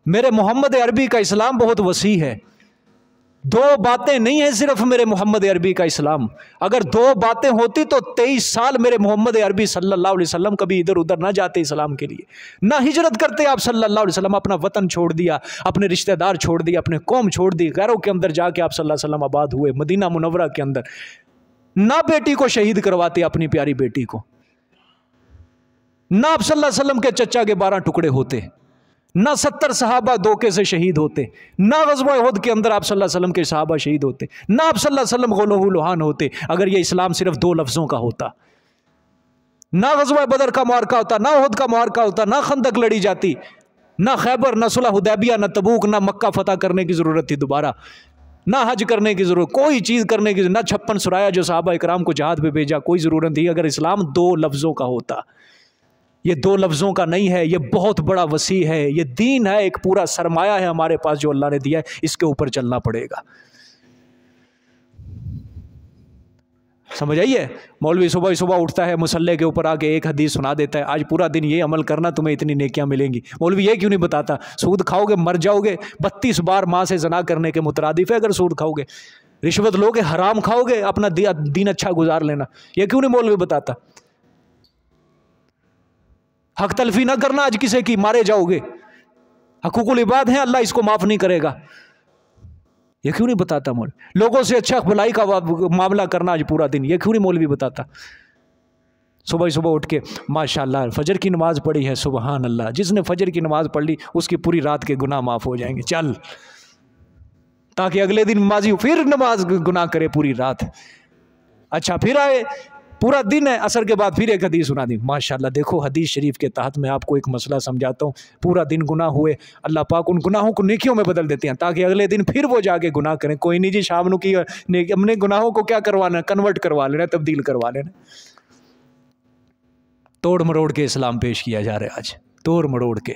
मेरे मोहम्मद अरबी का इस्लाम बहुत वसी है। 2 बातें नहीं है सिर्फ मेरे मोहम्मद अरबी का इस्लाम। अगर 2 बातें होती तो 23 साल मेरे मोहम्मद अरबी सल्लल्लाहु अलैहि वसल्लम कभी इधर उधर ना जाते इस्लाम के लिए, ना हिजरत करते आप सल्लल्लाहु अलैहि वसल्लम। अपना वतन छोड़ दिया, अपने रिश्तेदार छोड़ दिए, अपने कौम छोड़ दी, गैरों के अंदर जाके आप सल्लल्लाहु अलैहि वसल्लम आबाद हुए, मदीना मुनव्वरा के अंदर। ना बेटी को शहीद करवाते अपनी प्यारी बेटी को, ना आप सल्लल्लाहु अलैहि वसल्लम के चचा के 12 टुकड़े होते, ना 70 सहाबा धोखे से शहीद होते, ना ग़ज़वा उहद के अंदर आप सल्लल्लाहु अलैहि वसल्लम के सहाबा शहीद होते, ना आप सल्लल्लाहु अलैहि वसल्लम ग़ुलहु लुहान होते अगर ये इस्लाम सिर्फ 2 लफ्ज़ों का होता। ना ग़ज़वा बदर का मुआरका होता, ना उहद का मुआरका होता, ना खंदक लड़ी जाती, ना खैबर, ना सुलह हुदैबिया, ना तबूक, ना मक्का फतह करने की ज़रूरत थी दोबारा, ना हज करने की ज़रूरत, कोई चीज़ करने की, ना 56 सुराया जो सहाबा इकराम को जहाद पे भेजा, कोई ज़रूरत थी अगर इस्लाम 2 लफ्ज़ों का होता। ये 2 लफ्ज़ों का नहीं है, ये बहुत बड़ा वसी है, ये दीन है, एक पूरा सरमाया है हमारे पास जो अल्लाह ने दिया है, इसके ऊपर चलना पड़ेगा। समझ आइए। मौलवी सुबह सुबह उठता है, मुसल्ले के ऊपर आके एक हदीस सुना देता है, आज पूरा दिन ये अमल करना, तुम्हें इतनी नेकियां मिलेंगी। मौलवी ये क्यों नहीं बताता सूद खाओगे मर जाओगे, 32 बार माँ से ज़ना करने के मुतरादिफ है अगर सूद खाओगे, रिश्वत लोगे, हराम खाओगे, अपना दीन अच्छा गुजार लेना, ये क्यों नहीं मौलवी बताता। हक तलफी ना करना आज किसी की, मारे जाओगे, हकूकुल इबाद है, अल्लाह इसको माफ़ नहीं करेगा, ये क्यों नहीं बताता मौलवी। लोगों से अच्छा भलाई का मामला करना आज पूरा दिन, ये क्यों नहीं मौलवी बताता। सुबह सुबह उठ के माशाल्लाह फजर की नमाज़ पढ़ी है, सुबहान अल्लाह, जिसने फजर की नमाज़ पढ़ ली उसकी पूरी रात के गुनाह माफ़ हो जाएंगे, चल, ताकि अगले दिन नमाजी फिर नमाज गुनाह करे पूरी रात। अच्छा फिर आए, पूरा दिन है, असर के बाद फिर एक हदीस सुना दी, माशाल्लाह। देखो हदीस शरीफ के तहत मैं आपको एक मसला समझाता हूँ, पूरा दिन गुनाह हुए, अल्लाह पाक उन गुनाहों को नेकियों में बदल देते हैं ताकि अगले दिन फिर वो जाके गुनाह करें। कोई नहीं जी, शाम की अपने गुनाहों को क्या करवाना, कन्वर्ट करवा लेना, तब्दील करवा लेना। तोड़ मरोड़ के इस्लाम पेश किया जा रहा है आज, तोड़ मरोड़ के।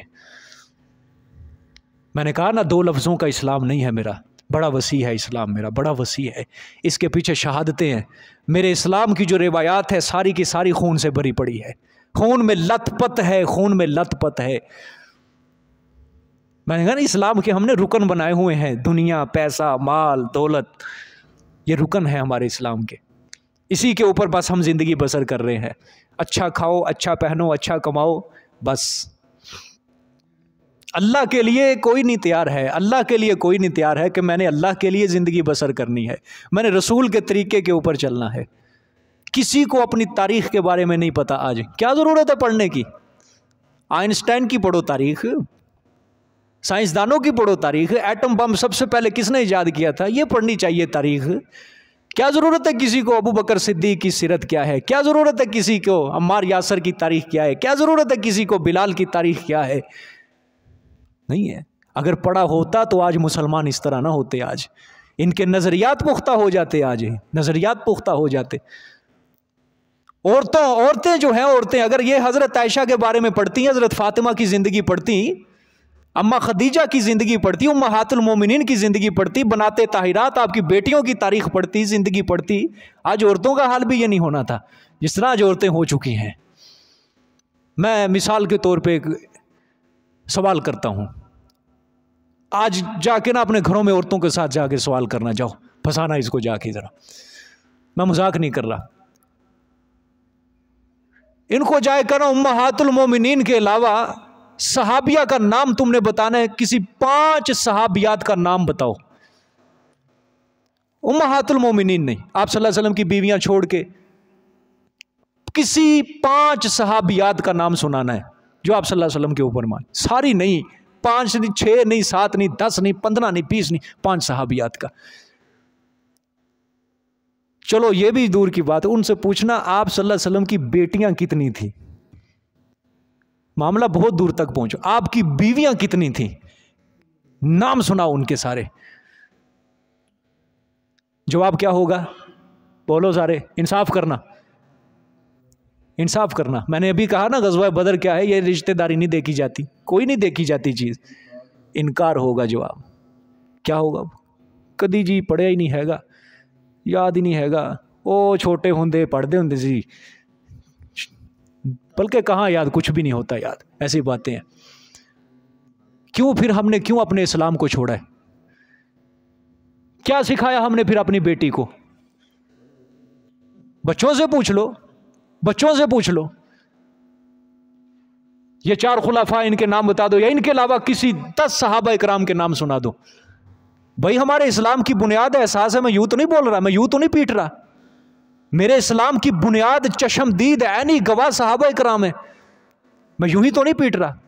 मैंने कहा ना 2 लफ्ज़ों का इस्लाम नहीं है मेरा, बड़ा वसी है इस्लाम मेरा, बड़ा वसी है। इसके पीछे शहादतें हैं। मेरे इस्लाम की जो रिवायात है सारी की सारी खून से भरी पड़ी है, खून में लथपथ है, खून में लथपथ है। मैंने कहा ना इस्लाम के हमने रुकन बनाए हुए हैं, दुनिया, पैसा, माल, दौलत, ये रुकन है हमारे इस्लाम के, इसी के ऊपर बस हम ज़िंदगी बसर कर रहे हैं। अच्छा खाओ, अच्छा पहनो, अच्छा कमाओ, बस। अल्लाह के लिए कोई नहीं तैयार है, अल्लाह के लिए कोई नहीं तैयार है कि मैंने अल्लाह के लिए ज़िंदगी बसर करनी है, मैंने रसूल के तरीके के ऊपर चलना है। किसी को अपनी तारीख़ के बारे में नहीं पता। आज क्या ज़रूरत है पढ़ने की, आइंस्टाइन की पढ़ो तारीख़, साइंसदानों की पढ़ो तारीख़, एटम बम सबसे पहले किसने ईजाद किया था, ये पढ़नी चाहिए तारीख़। क्या ज़रूरत है किसी को अबू बकर सिद्दीक़ की सीरत क्या है, क्या ज़रूरत है किसी को अम्मार यासर की तारीख़ क्या है, क्या ज़रूरत है किसी को बिलाल की तारीख़ क्या है, नहीं है। अगर पढ़ा होता तो आज मुसलमान इस तरह ना होते, आज इनके नज़रियात पुख्ता हो जाते, आज नज़रियात पुख्ता हो जाते। औरतें जो हैं, औरतें अगर ये हज़रत आयशा के बारे में पढ़ती, हज़रत फ़ातिमा की ज़िंदगी पढ़ती, अम्मा खदीजा की ज़िंदगी पढ़ती, उम्महातुल मोमिनीन की ज़िंदगी पढ़ती, बनाते ताहिरात आपकी बेटियों की तारीख़ पढ़ती, ज़िंदगी पढ़ती, आज औरतों का हाल भी ये नहीं होना था जिस तरह आज औरतें हो चुकी हैं। मैं मिसाल के तौर पे एक सवाल करता हूँ, आज जाके ना अपने घरों में औरतों के साथ जाके सवाल करना, जाओ फंसाना इसको जाके ज़रा, मैं मजाक नहीं कर रहा। इनको जाए करना उम्महातुल मोमिनीन के अलावा सहाबिया का नाम तुमने बताना है, किसी 5 सहाबियात का नाम बताओ, उम्महातुल मोमिनीन नहीं, आप सल्लल्लाहु अलैहि वसल्लम की बीवियां छोड़ के किसी 5 सहाबियात का नाम सुनाना है जो आप सल्लल्लाहु अलैहि वसल्लम के ऊपर मान, सारी नहीं, 5 नहीं, 6 नहीं, 7 नहीं, 10 नहीं, 15 नहीं, 20 नहीं, 5 सहाबियात का। चलो ये भी दूर की बात है, उनसे पूछना आप सल्लल्लाहु अलैहि वसल्लम की बेटियां कितनी थी, मामला बहुत दूर तक पहुंचो, आपकी बीवियां कितनी थी, नाम सुनाओ उनके सारे। जवाब क्या होगा, बोलो सारे, इंसाफ करना, इंसाफ करना। मैंने अभी कहा ना ग़ज़वा बदर क्या है, ये रिश्तेदारी नहीं देखी जाती, कोई नहीं देखी जाती चीज़, इनकार होगा। जवाब क्या होगा, कदी जी पढ़िया ही नहीं हैगा, याद ही नहीं हैगा, ओ छोटे होंदे पढ़ते होंदे सी, बल्कि कहाँ याद, कुछ भी नहीं होता याद, ऐसी बातें हैं। क्यों फिर हमने क्यों अपने इस्लाम को छोड़ा है, क्या सिखाया हमने फिर अपनी बेटी को, बच्चों से पूछ लो, बच्चों से पूछ लो, ये 4 खुलाफा इनके नाम बता दो, या इनके अलावा किसी 10 सहाबा इकराम के नाम सुना दो। भाई हमारे इस्लाम की बुनियाद है, एहसास है, मैं यूं तो नहीं बोल रहा, मैं यूं तो नहीं पीट रहा, मेरे इस्लाम की बुनियाद चशमदीद ऐनी गवाह सहाबा इकराम है। मैं यूं ही तो नहीं पीट रहा।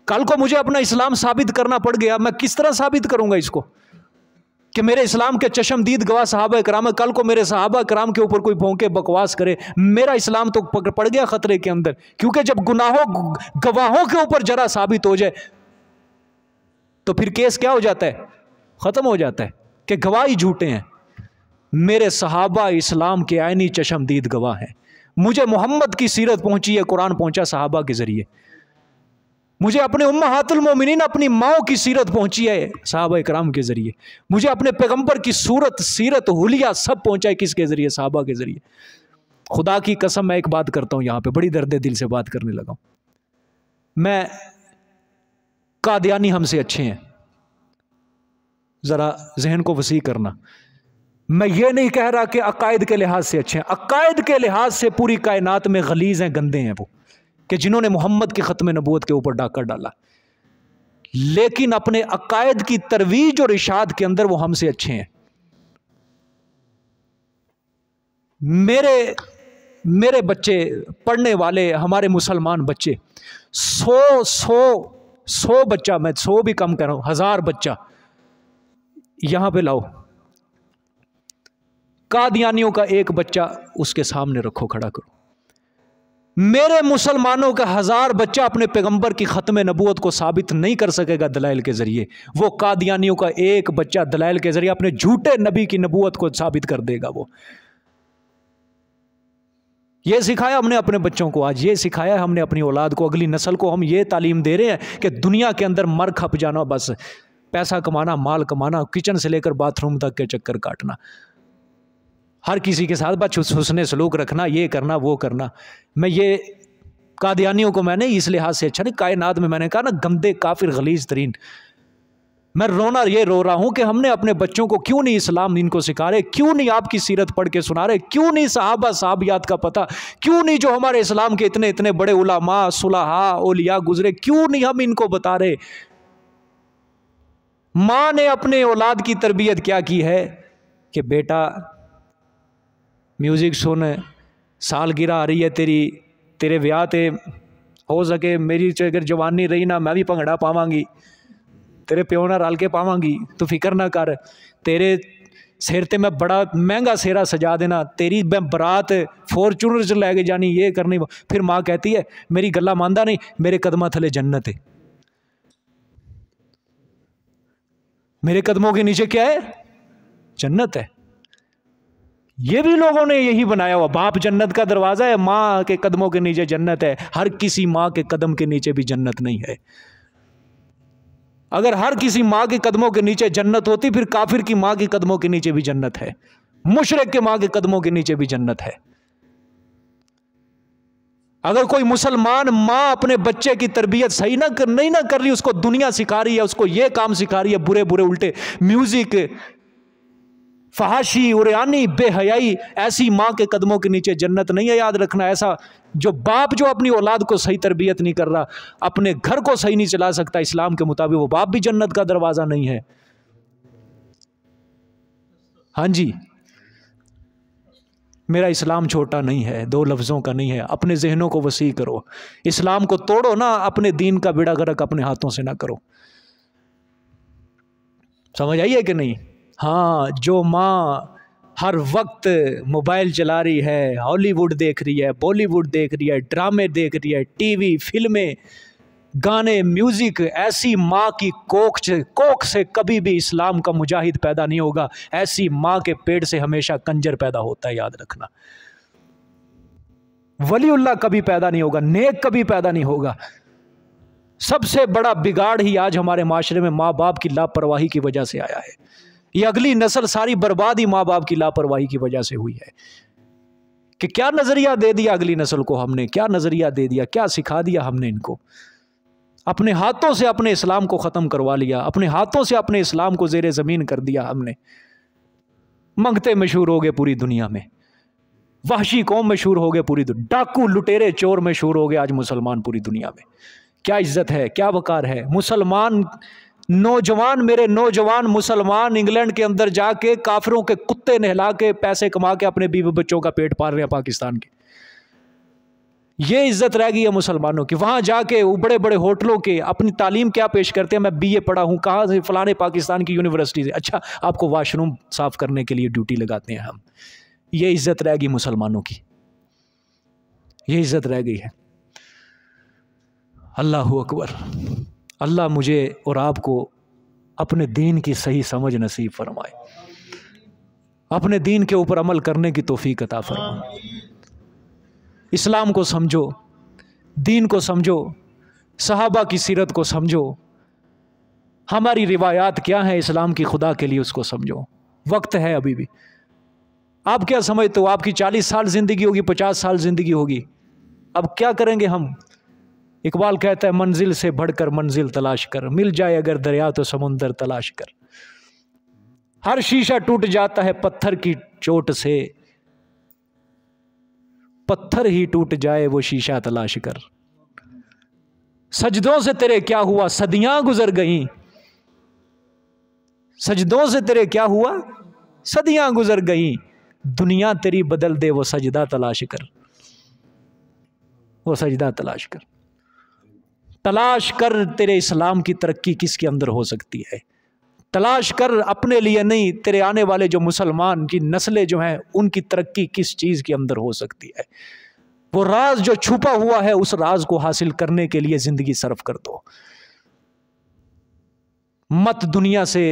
कल को मुझे अपना इस्लाम साबित करना पड़ गया, मैं किस तरह साबित करूंगा इसको कि मेरे इस्लाम के चशमदीद गवाह सहाबा इकराम है। कल को मेरे सहाबा इकराम के ऊपर कोई भौंके बकवास करे, मेरा इस्लाम तो पड़ गया खतरे के अंदर। क्योंकि जब गवाहों के ऊपर जरा साबित हो जाए तो फिर केस क्या हो जाता है, खत्म हो जाता है कि गवाह ही झूठे हैं। मेरे सहाबा इस्लाम के आईनी चशमदीद गवाह हैं। मुझे मोहम्मद की सीरत पहुंची है, कुरान पहुंचा सहाबा के जरिए। मुझे अपने उम्महातुल मोमिनीन अपनी माओ की सीरत पहुंची है सहाबा इकराम के जरिए। मुझे अपने पैगंबर की सूरत सीरत हुलिया सब पहुंचा है किसके जरिए, सहाबा के जरिए। खुदा की कसम मैं एक बात करता हूं, यहां पे बड़ी दर्द दिल से बात करने लगा हूं। मैं कादियानी हमसे अच्छे हैं, जरा जहन को वसी करना। मैं ये नहीं कह रहा कि अकायद के लिहाज से अच्छे हैं। अकायद के लिहाज से पूरी कायनात में गलीज हैं, गंदे हैं वो, कि जिन्होंने मोहम्मद के ख़त्म नबूवत के ऊपर डाका डाला। लेकिन अपने अकायद की तरवीज और इशाद के अंदर वो हमसे अच्छे हैं। मेरे बच्चे पढ़ने वाले, हमारे मुसलमान बच्चे, 100 बच्चा, मैं 100 भी कम कर रहा हूं, 1000 बच्चा यहां पे लाओ, कादियानियों का एक बच्चा उसके सामने रखो, खड़ा करो। मेरे मुसलमानों का 1000 बच्चा अपने पैगंबर की ख़त्म नबूवत को साबित नहीं कर सकेगा दलाइल के ज़रिए। वो कादियानियों का एक बच्चा दलाइल के ज़रिए अपने झूठे नबी की नबूवत को साबित कर देगा। वो ये सिखाया हमने अपने बच्चों को, आज ये सिखाया हमने अपनी औलाद को, अगली नस्ल को हम ये तालीम दे रहे हैं कि दुनिया के अंदर मर खप जाना, बस पैसा कमाना, माल कमाना, किचन से लेकर बाथरूम तक के चक्कर काटना, हर किसी के साथ बस हुस्ने सलूक रखना, ये करना वो करना। मैं ये कादियानियों को मैंने इस लिहाज से अच्छा नहीं, कायनात में मैंने कहा ना गंदे काफिर गलीज तरीन। मैं ये रो रहा हूं कि हमने अपने बच्चों को क्यों नहीं इस्लाम इनको सिखा रहे, क्यों नहीं आपकी सीरत पढ़ के सुना रहे, क्यों नहीं सहाबा साहबियात का पता, क्यों नहीं जो हमारे इस्लाम के इतने इतने बड़े उलमा सुलहा औलिया गुजरे, क्यों नहीं हम इनको बता रहे। माँ ने अपने औलाद की तरबियत क्या की है कि बेटा म्यूज़िक सुन, सालगिरह आ रही है तेरे ब्याह ते, हो सके मेरी अगर जवानी रही ना मैं भी भंगड़ा पावांगी, तेरे प्यो नाल रल के पावांगी, तू फिक्र ना कर, तेरे सिर ते मैं बड़ा महंगा सेहरा सजा देना, तेरी मैं बरात फॉर्चूनर च लैके जानी, ये करनी। फिर माँ कहती है मेरी गल्ला मानदा नहीं, मेरे कदमां थले जन्नत है, मेरे कदमों के नीचे क्या है, जन्नत है। ये भी लोगों ने यही बनाया हुआ, बाप जन्नत का दरवाजा है, माँ के कदमों के नीचे जन्नत है। हर किसी माँ के कदम के नीचे भी जन्नत नहीं है। अगर हर किसी माँ के कदमों के नीचे जन्नत होती फिर काफिर की माँ के कदमों के नीचे भी जन्नत है, मुशरिक के माँ के कदमों के नीचे भी जन्नत है। अगर कोई मुसलमान माँ अपने बच्चे की तरबियत सही नहीं ना कर रही, उसको दुनिया सिखा रही है, उसको ये काम सिखा रही है, बुरे बुरे उल्टे म्यूजिक, फहाशी, उरियानी, बेहयाई, ऐसी माँ के कदमों के नीचे जन्नत नहीं है। याद रखना, ऐसा जो बाप जो अपनी औलाद को सही तरबियत नहीं कर रहा, अपने घर को सही नहीं चला सकता इस्लाम के मुताबिक, वो बाप भी जन्नत का दरवाजा नहीं है। हाँ जी, मेरा इस्लाम छोटा नहीं है, 2 लफ्ज़ों का नहीं है। अपने जहनों को वसी करो, इस्लाम को तोड़ो ना, अपने दीन का बेड़ा गर्क अपने हाथों से ना करो। समझ आई है कि नहीं? हाँ, जो माँ हर वक्त मोबाइल चला रही है, हॉलीवुड देख रही है, बॉलीवुड देख रही है, ड्रामे देख रही है, टीवी, फिल्में, गाने, म्यूजिक, ऐसी माँ की कोख से कभी भी इस्लाम का मुजाहिद पैदा नहीं होगा। ऐसी माँ के पेट से हमेशा कंजर पैदा होता है, याद रखना। वलीउल्लाह कभी पैदा नहीं होगा, नेक कभी पैदा नहीं होगा। सबसे बड़ा बिगाड़ ही आज हमारे माशरे में माँ बाप की लापरवाही की वजह से आया है। ये अगली नस्ल सारी बर्बाद ही माँ बाप की लापरवाही की वजह से हुई है। कि क्या नजरिया दे दिया अगली नस्ल को हमने, क्या नजरिया दे दिया, क्या सिखा दिया हमने इनको। अपने हाथों से अपने इस्लाम को ख़त्म करवा लिया, अपने हाथों से अपने इस्लाम को ज़ेरे ज़मीन कर दिया हमने। मंगते मशहूर हो गए पूरी दुनिया में, वहशी कौम मशहूर हो गए पूरी दुनिया, डाकू लुटेरे चोर मशहूर हो गए आज मुसलमान पूरी दुनिया में। क्या इज्जत है, क्या वकार है। मुसलमान नौजवान, मेरे नौजवान मुसलमान इंग्लैंड के अंदर जाके काफिरों के कुत्ते नहला के पैसे कमा के अपने बीवी बच्चों का पेट पाल रहे हैं पाकिस्तान के। ये इज्जत रह गई है मुसलमानों की। वहां जाके वो बड़े बड़े होटलों के अपनी तालीम क्या पेश करते हैं, मैं बीए पढ़ा हूं, कहाँ से, फलाने पाकिस्तान की यूनिवर्सिटी से। अच्छा, आपको वाशरूम साफ करने के लिए ड्यूटी लगाते हैं हम। ये इज्जत रह गई मुसलमानों की, ये इज्जत रह गई है। अल्लाहु अकबर। अल्लाह मुझे और आपको अपने दीन की सही समझ नसीब फरमाए, अपने दीन के ऊपर अमल करने की तौफीक अता फरमाए। इस्लाम को समझो, दीन को समझो, सहाबा की सीरत को समझो, हमारी रिवायात क्या है इस्लाम की, खुदा के लिए उसको समझो। वक्त है अभी भी। आप क्या समझते हो, आपकी 40 साल ज़िंदगी होगी, 50 साल ज़िंदगी होगी, अब क्या करेंगे हम? इकबाल कहता है, मंजिल से बढ़कर मंजिल तलाश कर, मिल जाए अगर दरिया तो समुंदर तलाश कर। हर शीशा टूट जाता है पत्थर की चोट से, पत्थर ही टूट जाए वो शीशा तलाश कर। सजदों से तेरे क्या हुआ, सदियां गुजर गईं। सजदों से तेरे क्या हुआ, सदियां गुजर गईं। दुनिया तेरी बदल दे वो सजदा तलाश कर, वो सजदा तलाश कर। तलाश कर तेरे इस्लाम की तरक्की किसके अंदर हो सकती है। तलाश कर, अपने लिए नहीं, तेरे आने वाले जो मुसलमान की नस्लें जो हैं उनकी तरक्की किस चीज़ के अंदर हो सकती है। वो राज जो छुपा हुआ है, उस राज को हासिल करने के लिए ज़िंदगी सर्फ कर दो। मत दुनिया से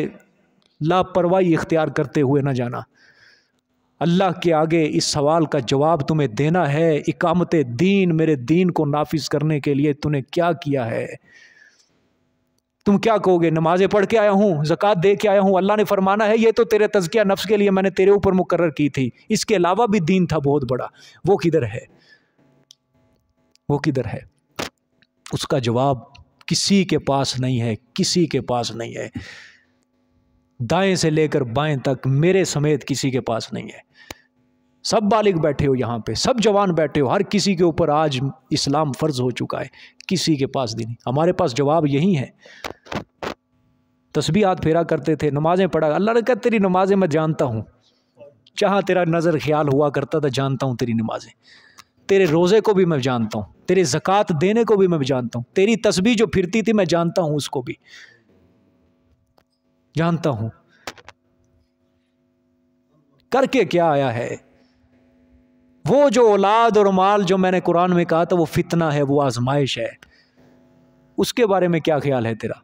लापरवाही इख्तियार करते हुए ना जाना। अल्लाह के आगे इस सवाल का जवाब तुम्हें देना है, इकामत दीन, मेरे दीन को नाफिज करने के लिए तूने क्या किया है। तुम क्या कहोगे, नमाजें पढ़ के आया हूँ, ज़कात दे के आया हूँ। अल्लाह ने फरमाना है ये तो तेरे तज़किया नफ्स के लिए मैंने तेरे ऊपर मुकर्रर की थी, इसके अलावा भी दीन था बहुत बड़ा, वो किधर है, वो किधर है? उसका जवाब किसी के पास नहीं है, किसी के पास नहीं है। दाएं से लेकर बाएं तक मेरे समेत किसी के पास नहीं है। सब बालिग बैठे हो यहाँ पे, सब जवान बैठे हो, हर किसी के ऊपर आज इस्लाम फ़र्ज हो चुका है, किसी के पास दिन। हमारे पास जवाब यही है। तस्बीह हाथ फेरा करते थे, नमाजें पढ़ा, अल्लाह ने कहा तेरी नमाजें मैं जानता हूँ, जहाँ तेरा नज़र ख्याल हुआ करता था जानता हूँ तेरी नमाजें, तेरे रोज़े को भी मैं जानता हूँ, तेरे ज़कात देने को भी मैं जानता हूँ, तेरी तस्बीह जो फिरती थी मैं जानता हूँ, उसको भी जानता हूँ। करके क्या आया है? वो जो औलाद और माल जो मैंने कुरान में कहा था वो फितना है, वो आजमाइश है, उसके बारे में क्या ख्याल है तेरा?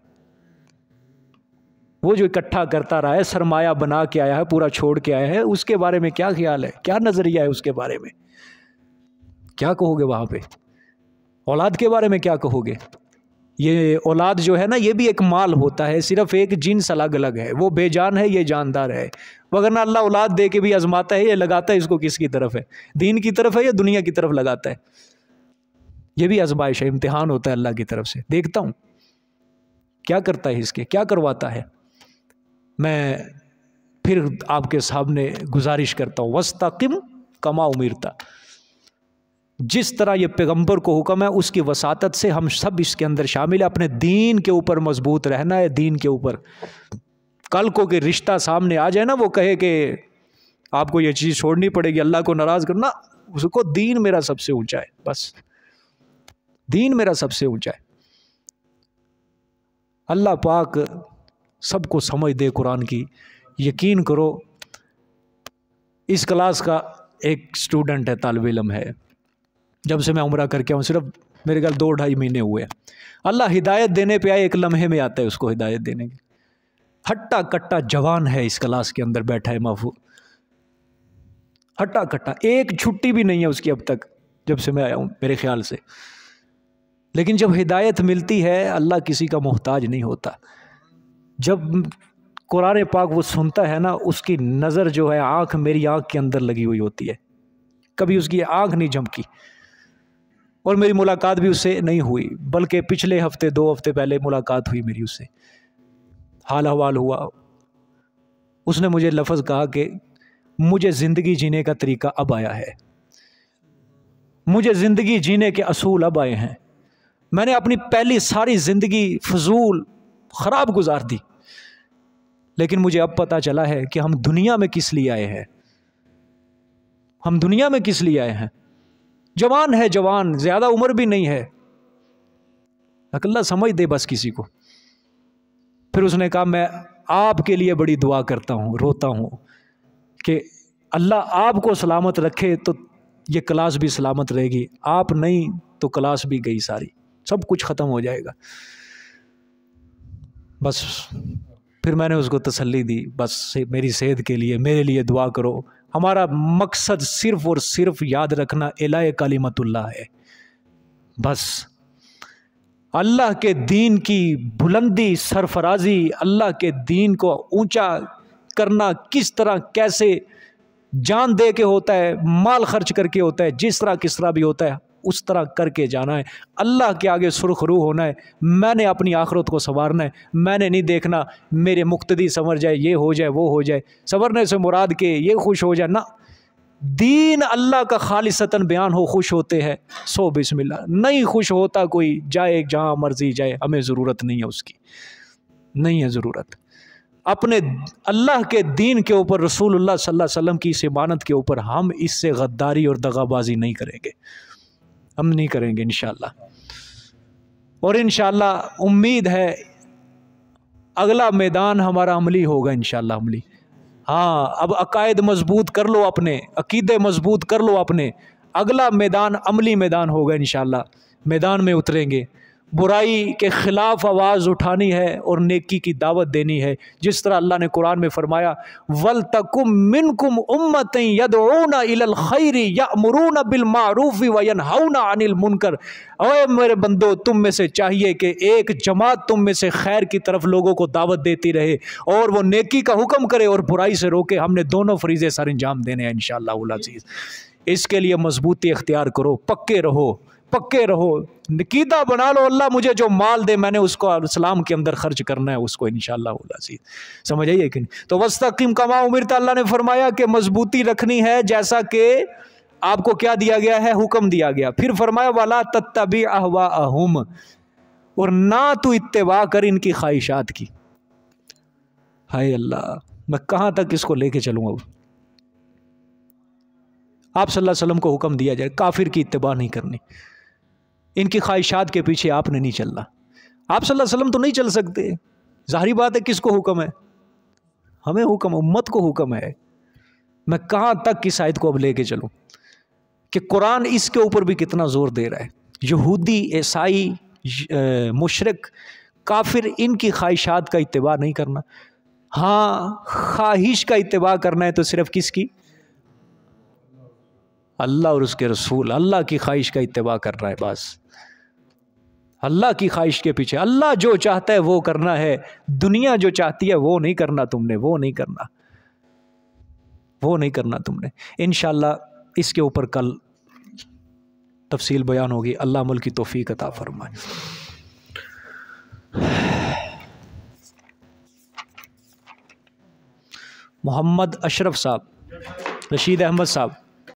वो जो इकट्ठा करता रहा है, सरमाया बना के आया है, पूरा छोड़ के आया है, उसके बारे में क्या ख्याल है, क्या नज़रिया है उसके बारे में? क्या कहोगे वहाँ पे? औलाद के बारे में क्या कहोगे? ये औलाद जो है ना, ये भी एक माल होता है, सिर्फ एक जिन्स अलग अलग है, वो बेजान है, ये जानदार है। वगरना अल्लाह औलाद दे के भी आजमाता है, ये लगाता है इसको किसकी तरफ है, दीन की तरफ है या दुनिया की तरफ लगाता है। ये भी आजमाइश है, इम्तिहान होता है अल्लाह की तरफ से। देखता हूँ क्या करता है, इसके क्या करवाता है। मैं फिर आपके सामने गुजारिश करता हूँ, वस्तकिम कमा उमिरता, जिस तरह ये पैगंबर को हुक्म है उसकी वसातत से हम सब इसके अंदर शामिल है। अपने दीन के ऊपर मजबूत रहना है, दीन के ऊपर। कल को कि रिश्ता सामने आ जाए ना, वो कहे कि आपको ये चीज़ छोड़नी पड़ेगी, अल्लाह को नाराज़ करना, उसको दीन मेरा सबसे ऊंचा है, बस दीन मेरा सबसे ऊंचा है। अल्लाह पाक सबको समझ दे कुरान की। यकीन करो, इस क्लास का एक स्टूडेंट है, तालिब इल्म है, जब से मैं उम्रा करके आऊँ, सिर्फ मेरे ख्याल 2-2.5 महीने हुए हैं। अल्लाह हिदायत देने पे आए, एक लम्हे में आता है उसको हिदायत देने की। हट्टा कट्टा जवान है इस क्लास के अंदर बैठा है महफूज, हट्टा कट्टा, एक छुट्टी भी नहीं है उसकी अब तक जब से मैं आया हूँ मेरे ख्याल से। लेकिन जब हिदायत मिलती है, अल्लाह किसी का मोहताज नहीं होता। जब कुरान पाक वो सुनता है ना, उसकी नज़र जो है, आँख मेरी आँख के अंदर लगी हुई होती है, कभी उसकी आँख नहीं झपकी। और मेरी मुलाकात भी उससे नहीं हुई, बल्कि पिछले हफ्ते 2 हफ्ते पहले मुलाकात हुई मेरी उससे, हाल हवाल हुआ। उसने मुझे लफ्ज़ कहा कि मुझे ज़िंदगी जीने का तरीका अब आया है, मुझे ज़िंदगी जीने के असूल अब आए हैं। मैंने अपनी पहली सारी ज़िंदगी फजूल ख़राब गुजार दी। लेकिन मुझे अब पता चला है कि हम दुनिया में किस लिए आए हैं। हम दुनिया में किस लिए आए हैं। जवान है, जवान, ज़्यादा उम्र भी नहीं है, अल्लाह समझ दे बस किसी को। फिर उसने कहा मैं आपके लिए बड़ी दुआ करता हूँ, रोता हूँ कि अल्लाह आपको सलामत रखे तो ये क्लास भी सलामत रहेगी, आप नहीं तो क्लास भी गई सारी, सब कुछ ख़त्म हो जाएगा। बस फिर मैंने उसको तसल्ली दी, बस मेरी सेहत के लिए मेरे लिए दुआ करो। हमारा मकसद सिर्फ़ और सिर्फ याद रखना इलाए कलिमतुल्लाह है। बस अल्लाह के दीन की बुलंदी, सरफराजी, अल्लाह के दीन को ऊंचा करना किस तरह, कैसे जान दे के होता है, माल खर्च करके होता है, जिस तरह किस तरह भी होता है उस तरह करके जाना है। अल्लाह के आगे सुरखरू होना है। मैंने अपनी आखिरत को संवारना है। मैंने नहीं देखना मेरे मुक्तदी संवर जाए, ये हो जाए, वो हो जाए। संवरने से मुराद के ये खुश हो जाए ना, दीन अल्लाह का खालिसतन बयान हो, खुश होते हैं सो बिस्मिल्लाह। नहीं खुश होता कोई, जाए जहाँ मर्जी जाए, हमें ज़रूरत नहीं है उसकी, नहीं है ज़रूरत। अपने अल्लाह के दीन के ऊपर, रसूलुल्लाह सल्लल्लाहु अलैहि वसल्लम की इस इमानत के ऊपर हम इससे गद्दारी और दगाबाजी नहीं करेंगे, हम नहीं करेंगे इंशाअल्लाह। और इंशाअल्लाह उम्मीद है अगला मैदान हमारा अमली होगा इंशाअल्लाह, अमली। हाँ, अब अकायद मजबूत कर लो, अपने अकीदे मजबूत कर लो अपने। अगला मैदान अमली मैदान होगा इंशाअल्लाह। मैदान में उतरेंगे, बुराई के ख़िलाफ़ आवाज़ उठानी है और नेकी की दावत देनी है। जिस तरह अल्लाह ने कुरान में फरमाया, वल तकुम मिनकुम उम्मतन यदऊना इलल खैरि यअमुरूना बिल मारूफ़ि व यनहौना अनिल मुनकर। ओए मेरे बंदो, तुम में से चाहिए कि एक जमात तुम में से खैर की तरफ लोगों को दावत देती रहे और वो नेकी का हुक्म करे और बुराई से रोके। हमने दोनों फरीज़े सर अंजाम देने हैं इंशाअल्लाह अज़ीज़। इसके लिए मजबूती इख्तियार करो, पक्के रहो, पक्के रहो, नकीदा बना लो। अल्लाह मुझे जो माल दे मैंने उसको इस्लाम के अंदर खर्च करना है उसको इंशाअल्लाह अज़ीज़। समझ आइए कि नहीं। तो वस्तक़िम कमा उमिरत, अल्लाह ने फरमाया कि मजबूती रखनी है जैसा कि आपको क्या दिया गया है, हुक्म दिया गया। फिर फरमाया वाला तत्तबी अहवाअहुम, और ना तू इत्तिबा कर इनकी ख्वाहिशात की। हाय अल्लाह, मैं कहाँ तक इसको लेके चलूँगा। आप सल्लल्लाहु अलैहि वसल्लम को हुक्म दिया जाए काफिर की इत्तिबा नहीं करनी, इनकी ख्वाहिशात के पीछे आपने नहीं चलना। आप सल्लल्लाहु अलैहि वसल्लम तो नहीं चल सकते, जाहिर बात है। किसको हुक्म है? हमें हुक्म, उम्मत को हुक्म है। मैं कहाँ तक इस आयत को अब लेके चलूँ कि कुरान इसके ऊपर भी कितना जोर दे रहा है। यहूदी, ईसाई, मुशरिक, काफिर, इनकी ख्वाहिशात का इत्तिबा नहीं करना। हाँ, ख्वाहिश का इत्तिबा करना है तो सिर्फ किसकी? अल्लाह और उसके रसूल। अल्लाह की ख्वाहिश का इत्तिबा करना है बस। अल्लाह की ख्वाहिश के पीछे, अल्लाह जो चाहता है वो करना है। दुनिया जो चाहती है वो नहीं करना तुमने, वो नहीं करना, वो नहीं करना तुमने। इंशाअल्लाह इसके ऊपर कल तफसील बयान होगी। अल्लाह अमल की तौफीक अता फरमाए। मोहम्मद अशरफ साहब, रशीद अहमद साहब,